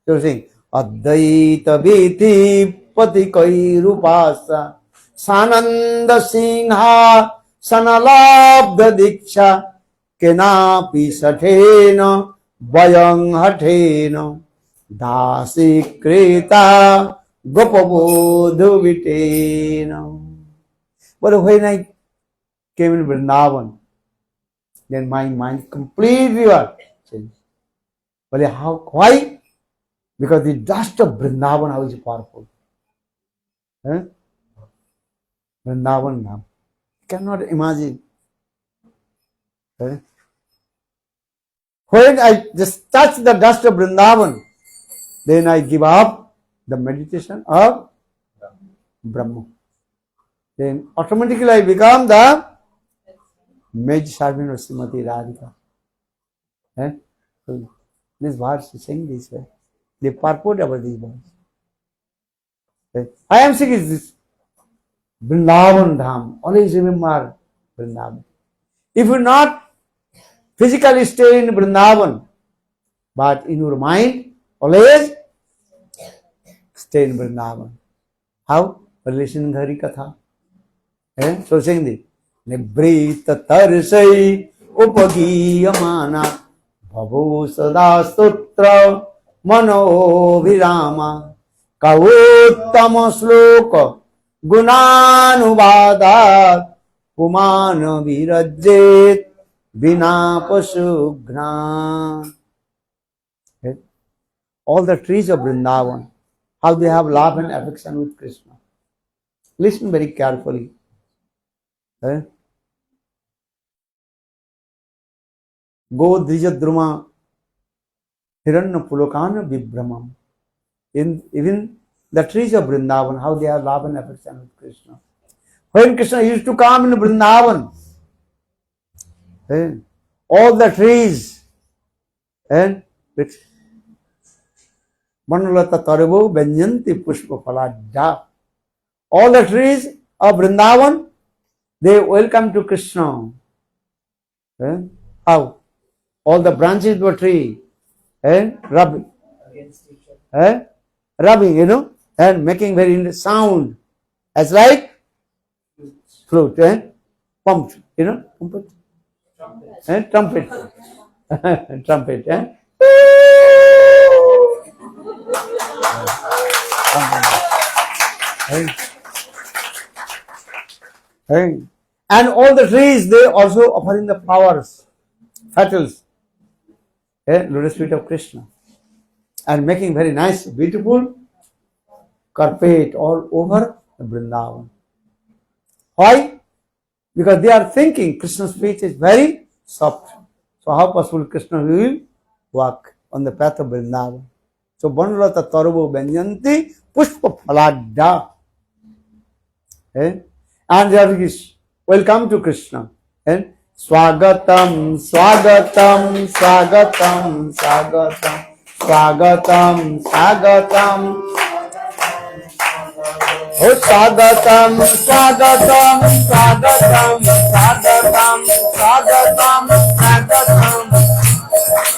So saying Advaita Vidhi Padhikairupasya Sananda Singha Sanalabdha Diksha Kenapi Sathena Vayang Hathena Dasi Krita Gopabodhu Vitena. But when I came in Vrindavan, then my mind completely changed. But how? Why? Because the dust of Vrindavan, how is powerful. Vrindavan now. You cannot imagine. When I just touch the dust of Vrindavan, then I give up the meditation of Brahma. Then automatically I become the maid servant of Srimati Radhika. So this verse is saying this way. The purport about this verse. I am saying is this. Vrindavan Dham. Always remember Vrindavan. If you not physically stay in Vrindavan, but in your mind, always stay in Vrindavan. How? Relation Hari Katha. So saying this. Nibrita tarsai upagiyamana bhavo sada sutra mano virama kauttama sloka gunanuvadat pumana virajjet vina pasugna. All the trees of Vrindavan, how they have love and affection with Krishna. Listen very carefully. Go Drijadruma Hiranna Pulokana Vibramam. Even the trees of Vrindavan, how they have love and affection with Krishna. When Krishna used to come in Vrindavan, all the trees and with Manulata Tarabu Benyanti Pushpa Paladja. All the trees of Vrindavan, they welcome to Krishna. How? All the branches of a tree rubbing, rubbing, and making very sound as like flute, pumped, trumpet, trumpet, trumpet, and all the trees, they also offering the flowers, petals, lotus feet of Krishna, and making very nice, beautiful carpet all over the Vrindavan. Why? Because they are thinking Krishna's feet is very soft. So how possible Krishna will walk on the path of Vrindavan? So Banulata Tarubu Benyanti Pushpa Phaladda. And there is welcome to Krishna. And Swagatam, Swagatam, Swagatam, Swagatam, Swagatam, Swagatam. Oh, Swagatam, Swagatam, Swagatam, Swagatam, Swagatam, Swagatam.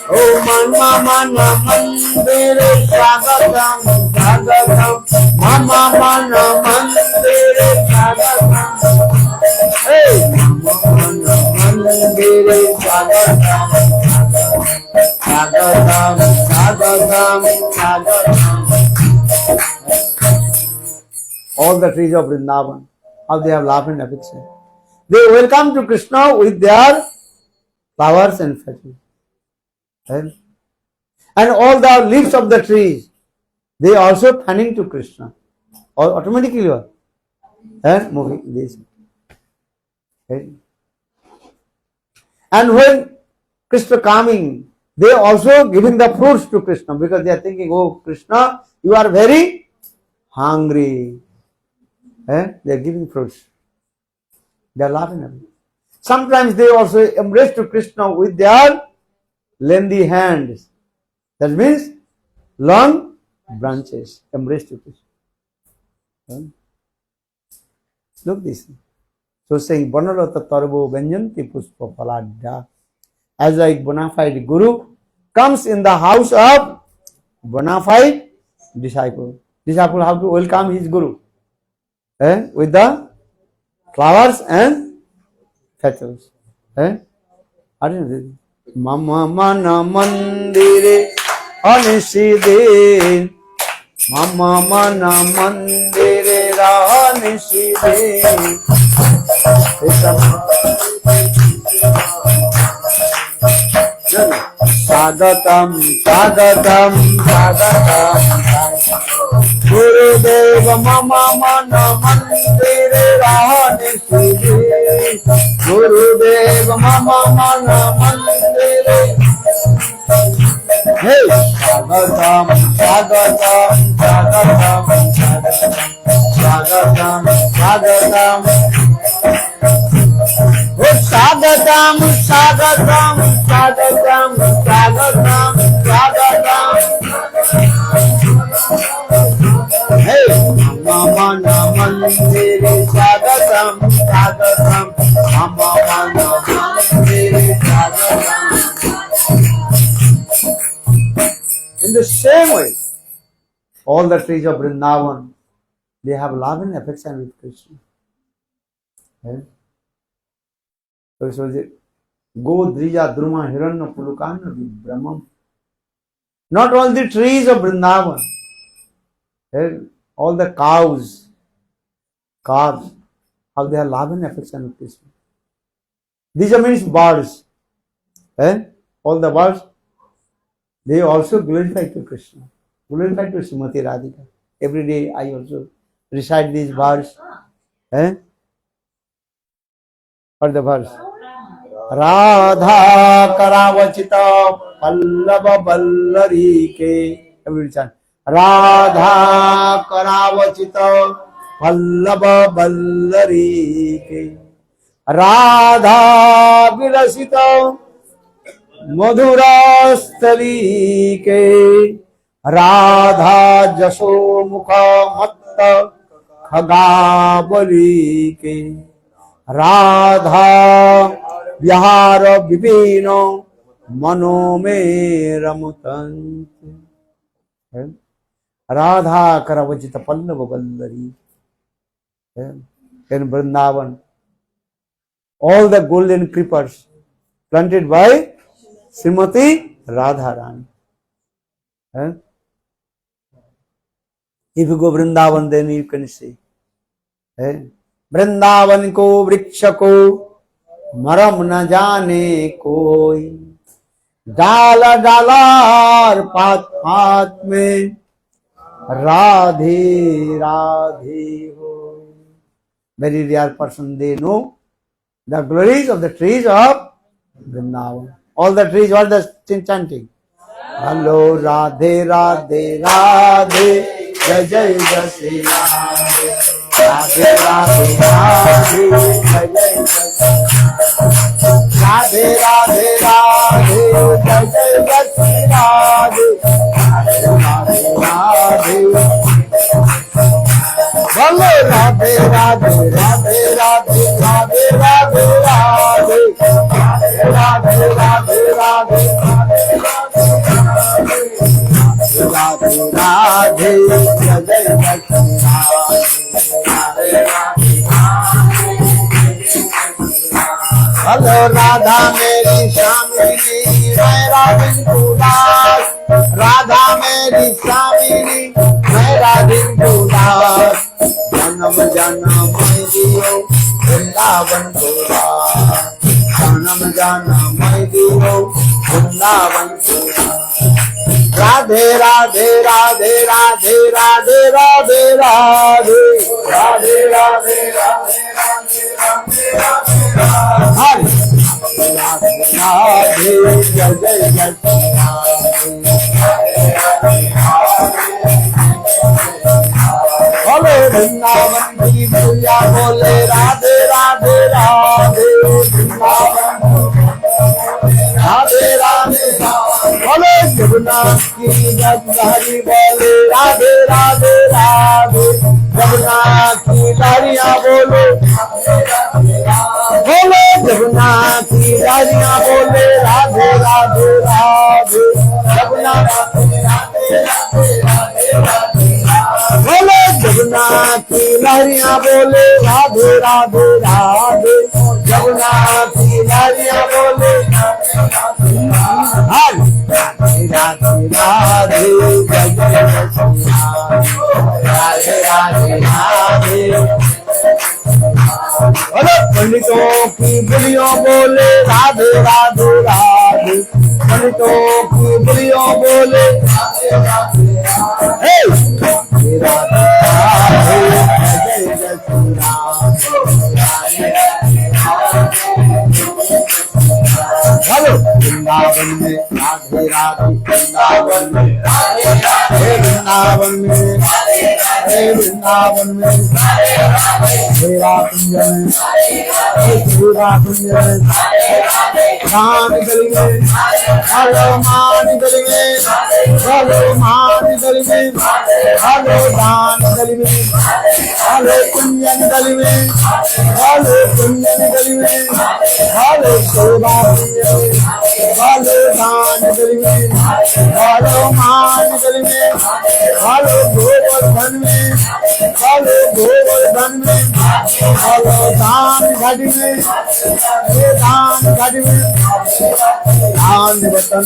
Oh, Mama, Mana, Mandire, Swagatam, Swagatam. Mama, Mana, Mandire, Swagatam. Hey, Mama, Mana, Mandire, Swagatam, Swagatam, Swagatam, Swagatam. All the trees of Vrindavan, how they have love and affection. They welcome to Krishna with their flowers and petals. And all the leaves of the trees, they also fanning to Krishna. Or automatically what? And moving this. Right? And when Krishna coming, they also giving the fruits to Krishna because they are thinking, oh Krishna, you are very hungry. They are giving fruits. They are laughing at him. Sometimes they also embrace to Krishna with their lengthy hands. That means long branches. Embrace to Krishna. Look this. So saying, Banarata Tarbo Vanyanti Puspa Paladya. As a bona fide guru comes in the house of bona fide disciple. Disciple have to welcome his guru with the flowers and petals. Mama mana mandire aniside. Mama mana mandire aniside. Sagatam, Sagatam, Sagatam. Gurudeva Mama Mana Mandire Rahanishide. Gurudeva Mama Mana Mandire. Hey, Sagatam, Sagatam, Sagatam, Sagatam, Sagatam. Sagatam, Sagatam, Sagatam, Sagatam, Sagatam. Hey, Mama Namandiri, Sagatam, Sagatam, Mama Namandiri, Sagatam. In the same way, all the trees of Vrindavan, they have love and affection with Krishna. So Go Drija Druma Hiranya Pulukana Brahmam. Not all the trees of Vrindavan, all the cows, calves, how they have love and affection with Krishna. These are means birds. All the birds, they also glorify to Krishna, glorify to Srimati Radhika. Every day I also recite these birds. What the verse? Radha Karavachita Pallava Ballari Ke. Every chant. Radha Karavachita Pallava Ballari Ke. Radha Vilasita Madhurastali Ke. Radha Jaso Mukha Matta Khagabali Ke. Radha Vihara Vipino Mano Me Ramutanti. Radha Karavachita Pallava Ballari. In Vrindavan, all the golden creepers planted by Srimati Radharani. If you go Vrindavan, then you can see. Vrindavan को वृक्ष को मरम न जाने कोई, डाल डालार पात पात में राधे राधे हो. Very rare person, they know the glories of the trees of Vrindavan. All the trees, what are the chanting? Hello Radhe Radhe Radhe Jai Jai Jai Radhe. Radhe Radhe Radhe Jai Jai Radhe Radhe Radhe Jai Jai Radhe. Radhe Radhe Hello Radhe Radhe Radhe Radhe Radhe Radhe Radhe Radhe Radhe Radhe Radhe Radhe Jai Jai Hello Radha Meri Shamini, मैं राधिंदु दास. Radha Meri Shamini, मैं राधिंदु दास. जन्म जन्म मैं दियो वृंदावन को दास. जन्म जन्म मैं दियो वृंदावन को दास. राधे राधे राधे राधे राधे राधे राधे राधे राधे राधे हरे राधे राधे जय जय जय बोले वृंदावन की मैया बोले राधे राधे राधे वृंदावन राधे राधे बोले जमुना की लहरी बोले राधे राधे राधे जमुना की लहरियां बोले बोले जमुना की लहरियां बोले राधे राधे राधे जमुना बोले जमुना की लहरियां बोले राधे राधे राधे जमुना की लहरियां बोले राधे राधे राधे जय जय राधे राधे राधे बोले पंडितों की बुलियों बोले राधे राधे राधे पंडितों की बुलियों बोले राधे राधे राधे जय जय हेलो वृंदावन में राधे राधे वृंदावन में हे वृंदावन में हे वृंदावन में मेरा कुंज में मेरा कुंज में मान गली में हेलो मान गली में हेलो मान गली में हेलो दान गली में हेलो कुंजन गली में हेलो कुंजन गली में हेलो शोभा हेलो दान गली में हेलो मान गली में हेलो गोवर्धन में हेलो गोवर्धन में हेलो दान घाटी में दान घाटी में दान वतन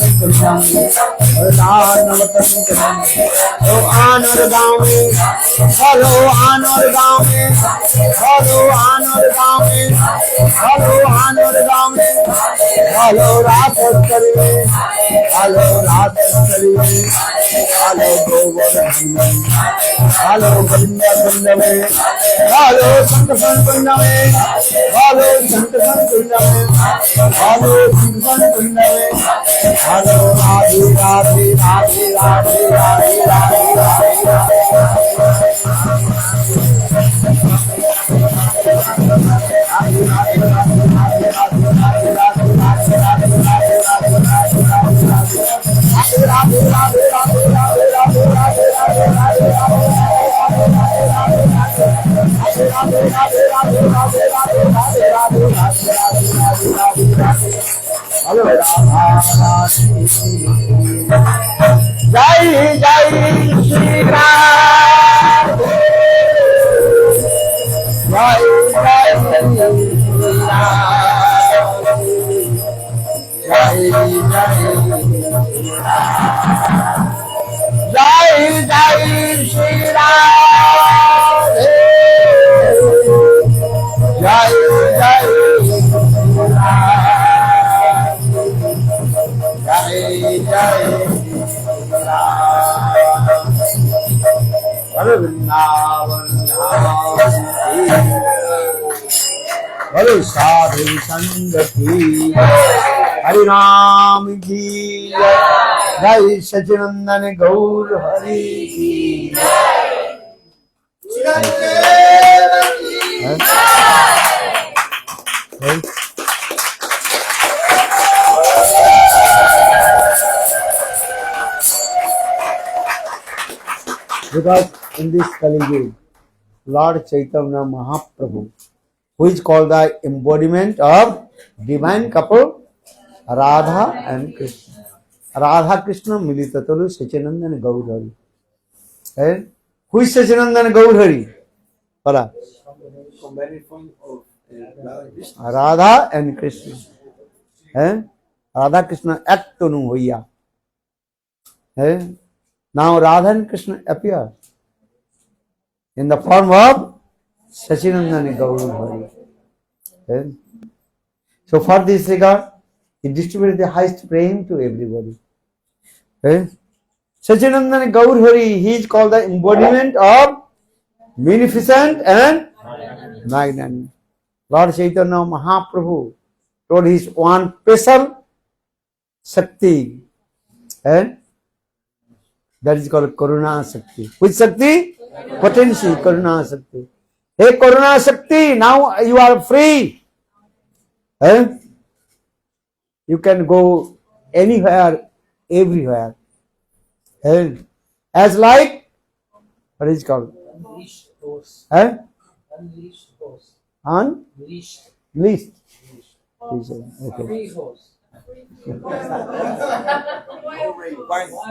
दान वतन तो आनर गाँव में हेलो आनर गाँव में हेलो आनर गाँव में हेलो आनर गाँव में हेलो रातरी में हेलो रातरी में हेलो गोवर्धन में हेलो गोविंद कुंड में हेलो शंकर कुंड में हेलो शंकर कुंड में हेलो शंकर कुंड में हेलो राधे राधे राधे राधे राधे राधे जय जय श्री राम जय जय जय जय श्री राम जय जय हरे वृंदावन हरे साधु संग की हरि नाम की जय सचिनंदन गौर हरि की Because in this Kali Yuga, Lord Chaitanya Mahaprabhu, who is called the embodiment of divine couple, Radha and Krishna. Radha Krishna Militatulu Sachinandan Gaudhari. And who is Sachinandan Gaudhari? Pala. Radha and Krishna. And Radha Krishna act to know hoya. Now Radha and Krishna appear in the form of Sachinandani Gaudhari. So for this regard, he distributed the highest praying to everybody. Sachinandana Gaur Hari, he is called the embodiment of munificent and magnanimity. Lord Chaitanya Mahaprabhu told his one special Shakti, and that is called Karuna Shakti. Which Shakti? Potency, Karuna Shakti. Hey Karuna Shakti, now you are free. You can go anywhere, everywhere. As like, what is it called? Unleashed ghost. Unleashed ghost. Unleashed. Leashed. Okay. Free ghost.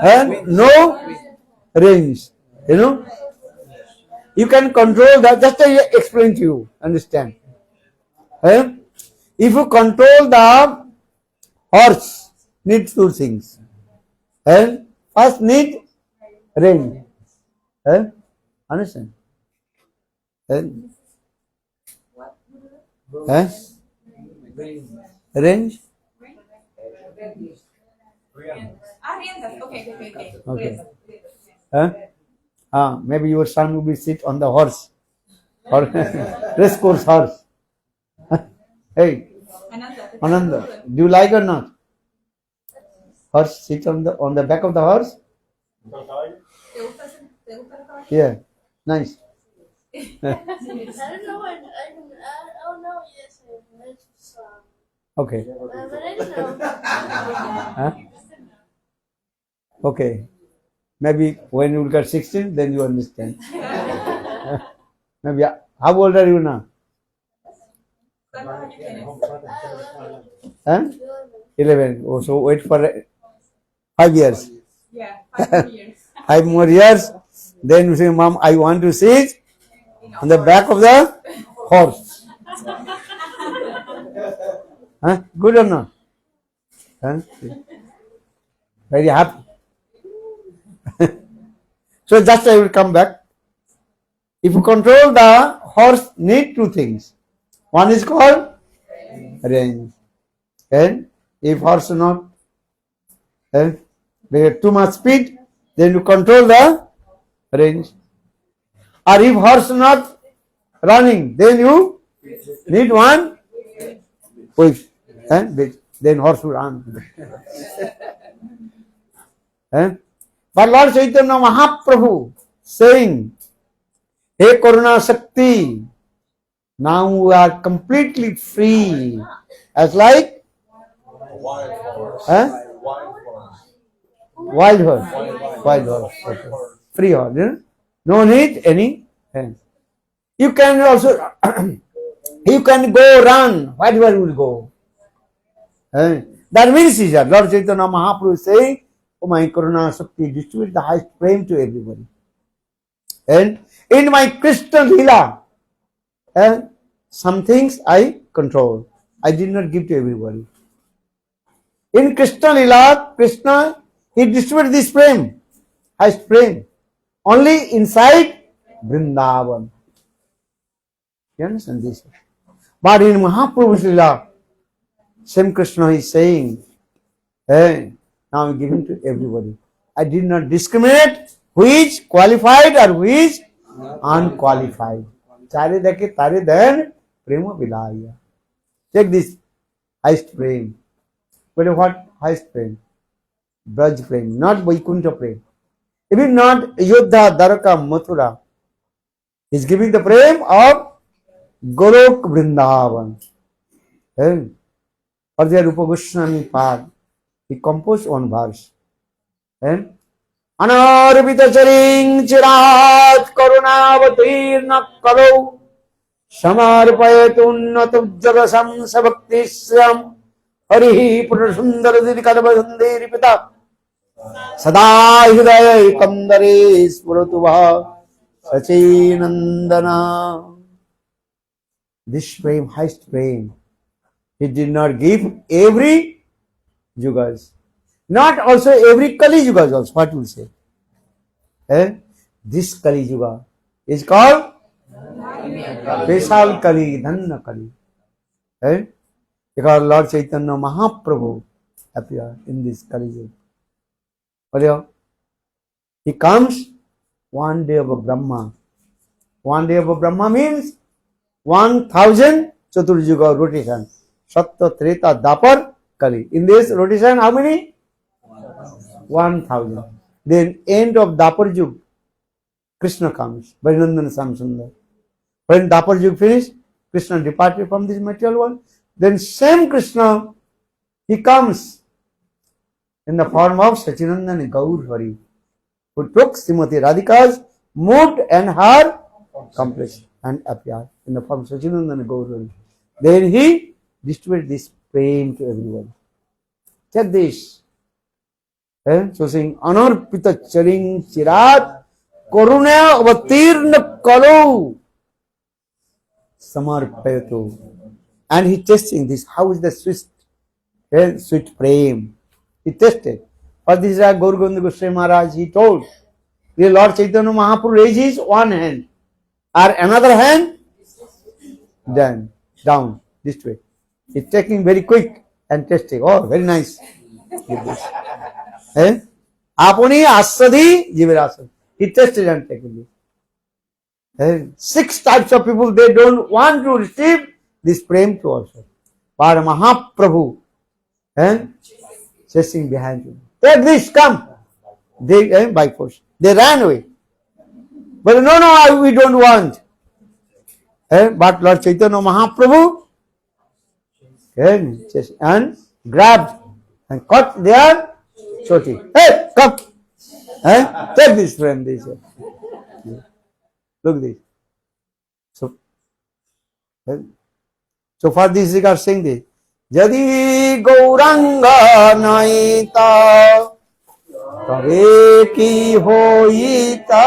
And no range. You know? You can control that. Just I explain to you. Understand? If you control the horse, need two things. First need range. Understand? Range? Okay. Maybe your son will be sit on the horse or race course horse. Hey, Ananda, do you like or not? Horse sit on the back of the horse? Yeah, nice. I don't know. I don't know. Yes, it's Okay. but I don't know. Okay. Maybe when you get 16, then you understand. Maybe how old are you now? 11. Oh, so wait for 5 years. Yeah, 5 years. 5 more years. Then you say, Mom, I want to sit on the back of the horse. Good or not? Very happy. So just I will come back. If you control the horse, need two things. One is called range. And if horse not, they have too much speed, then you control the range. Or if horse not running, then you need one whip. Then horse will run. But Lord Chaitanya Mahaprabhu saying, Hey Karuna Shakti, now we are completely free. As like Wild horse. wild horse. Wild horse. Okay. Free horse. No need any. You can also, you can go run, wherever you will go. That means is that Lord Chaitanya Mahaprabhu is saying, Oh my Karuna Shakti, distribute the highest prem to everybody. And in my Krishna Leela, some things I control. I did not give to everybody. In Krishna Leela, Krishna, he distributed this prem, highest prem, only inside Vrindavan. You understand this? But in Mahaprabhu's Leela, same Krishna is saying, hey, now I'm giving to everybody. I did not discriminate who is qualified or who is unqualified. Chare dekhe tare then prema vilaya. Take this highest prem. But what highest prem? Braj prem, not Vaikuntha prem. Even not Yodha, Dwarka, Mathura. He is giving the prem of Golok Vrindavan. Or the Rupa Goswami Pad. He composed one verse. Anarvita charing chirat karunavatirna kalau samarpayetunnatam jagasam sabhaktisam harihi purasundara dirikadabasundari pita sada hridaya kandare smuratuva sachinandana. This prem, highest prem, he did not give every yugas. Not also every Kali Yuga also. What will say? This Kali Yuga is called special Kali, Dhanna Kali. Because Lord Chaitanya Mahaprabhu appeared in this Kali Yuga. He comes one day of a Brahma. One day of a Brahma means 1000 Chaturjuga rotation. Satya, Treta, Dapar, Kali. In this rotation, how many? 1000. Then end of Dapar Yug, Krishna comes. Varinandana Samsundar. When Dapar Yug finished, Krishna departed from this material world. Then same Krishna, he comes in the form of Sachinandana Gaur Hari, who took Srimati Radhika's mood and her complex and appeared in the form of Sachinandana Gaur Hari. Then he distributed this pain to everyone. Check this. So saying, Anarpita Charing Chirat Koruna Avatirna Kalo Samarpayato. And he testing this. How is the sweet prem? He tested. For this Gaur Govinda Goswami Maharaj, he told, the Lord Chaitanya Mahaprabhu raised his one hand, or another hand, down, this way. He's taking very quick and testing. Oh, very nice. Apuni Asadi Jivirasa. He tested and taken it. 6 types of people, they don't want to receive this prem to also. But Mahaprabhu, chasing behind him. Take this, come. They, by force. They ran away. But no, we don't want. But Lord Chaitanya Mahaprabhu and grabbed and caught their choti. Hey, come. Take this friend. They said. Look this. So for this they are saying this. Jadi Gauranga naita tabe ki hoita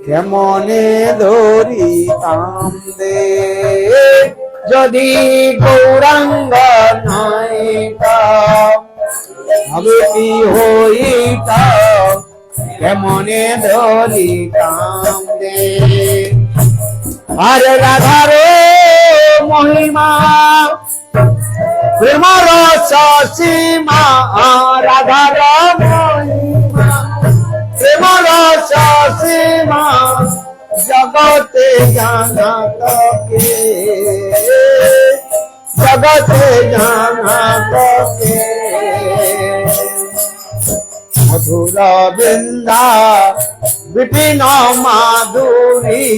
kemone dori tamde. Jadi Gauranga naita tabe ki hoita kemone dori tamde. Hare Radha re Mohima Prema Rasa Sima Radha ra Mohima Prema Rasa Sima Jagate Janata Ke Jagate Janata Ke Madhura Vrinda Vipina Madhuri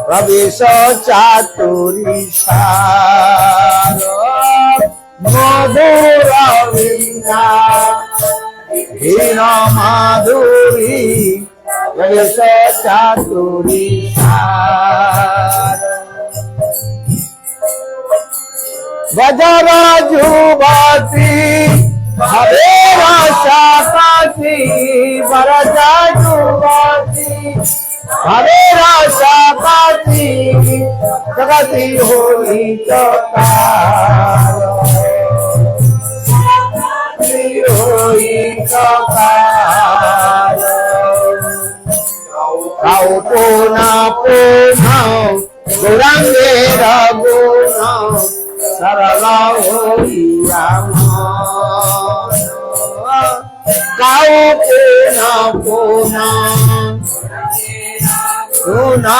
Pravisha Chaturi Sara Madhura Vrinda Vipina Madhuri Pravisha Chaturi Sara Vajara Jubati Bhavera Shakati Varaja Jubati Bhavera Shakati Jagati Holi Chakara Jagati Holi Chakara Kaupona Pona Gurangera Guna Sarala Holi Rama Kaupona Pona Guna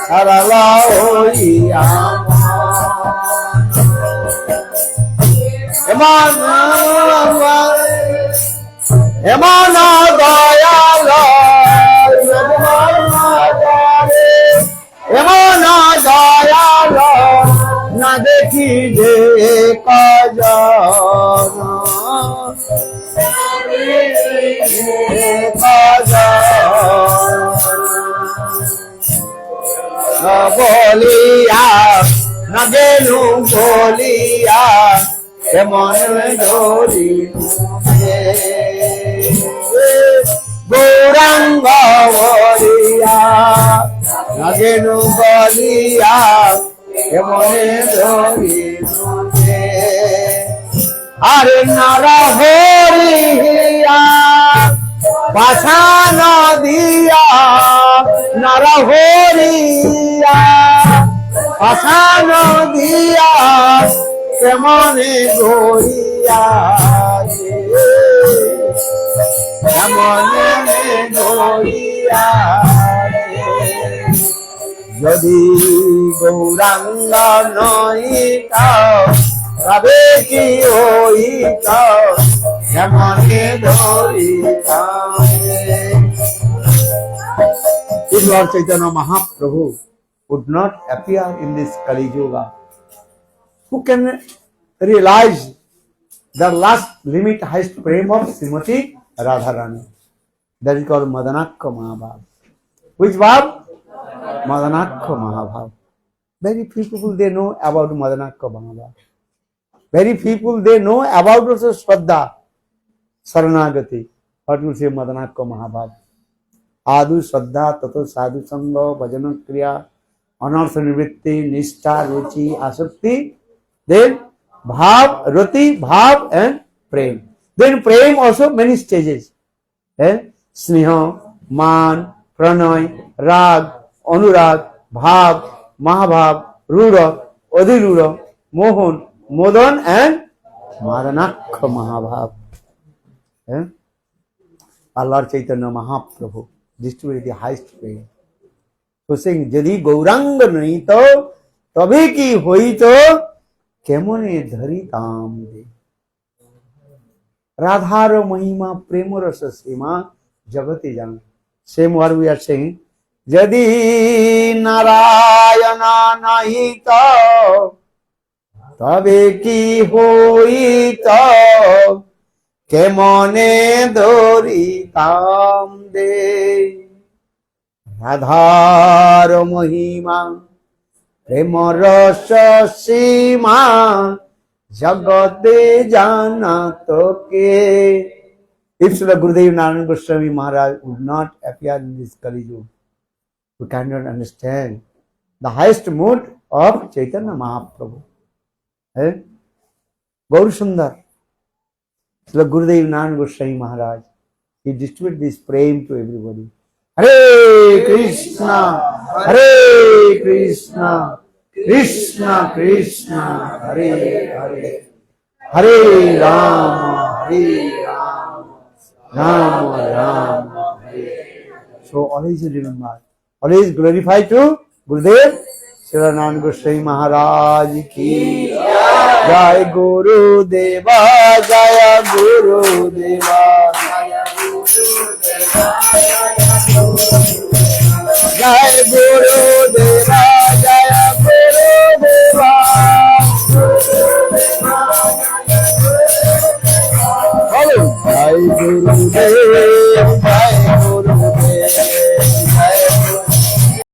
Sarala Holi Rama Emana Dayala Emana Dayala Na dekhi dekha jana dekha jana Na boliya na genu boliya Kemon dori Gauranga Voriya Nagenu Baliya Kemone Dori Are Nara Horiya Basana Diya Nara Horiya Basana Diya Kemone Doriya কেমনে ধরিয়া যদি গৌরাঙ্গ নহিত তবে কি হইত কেমনে ধরিতাম। If Lord Chaitanya Mahaprabhu would not appear in this Kali Yuga, who can realize the last limit highest prem of Srimati Radharani? That is called Madanakha Mahabhav. Which Bhav? Madanakha Mahabhav. Very few people they know about Madanakha Mahabhav. Very few people they know about also Shraddha, Saranagati. What will say Madanakha Mahabhav? Adu Shraddha, Tato Sadhu Sangha, Bhajana Kriya, Anartha Nivritti, Nishtha, Ruchi, Asakti. Then Bhav, Rati, Bhav and Prem. Then Prem also many stages. Sneha, Man, Pranay, Rag, Anurag, Bhav, Mahabhav, Rura, Adhirura, Mohan, Modan and Madanakha Mahabhav. Our Lord Chaitanya Mahaprabhu distributed the highest praise. So saying, Jadi Gauranga Nahito, Tabe ki hoito, Kemone Dharitam de. Radhara Mahima Premorasa Sima Jagati Jan. Same what we are saying. Jadi Narayana Nahito, Tabe ki hoito, Kemone Dharitam de. Radhar Mahima Premorasa Sima Jagate Janatoke. If Srila Gurudev Narayana Goswami Maharaj would not appear in this Kali Yuga, we cannot understand the highest mood of Chaitanya Mahaprabhu. Gaur Sundar, Srila Gurudev Narayana Goswami Maharaj, he distributed this prem to everybody. Hare Krishna, Hare Krishna, Krishna Krishna, Hare Hare, Hare Rama, Hare Rama, Rama Rama, Hare. So always remember, always glorify to Gurudev, Srila Narayana Goswami Maharaj ki Jai Guru Deva, Jaya Guru Deva, Jai Guru Deva.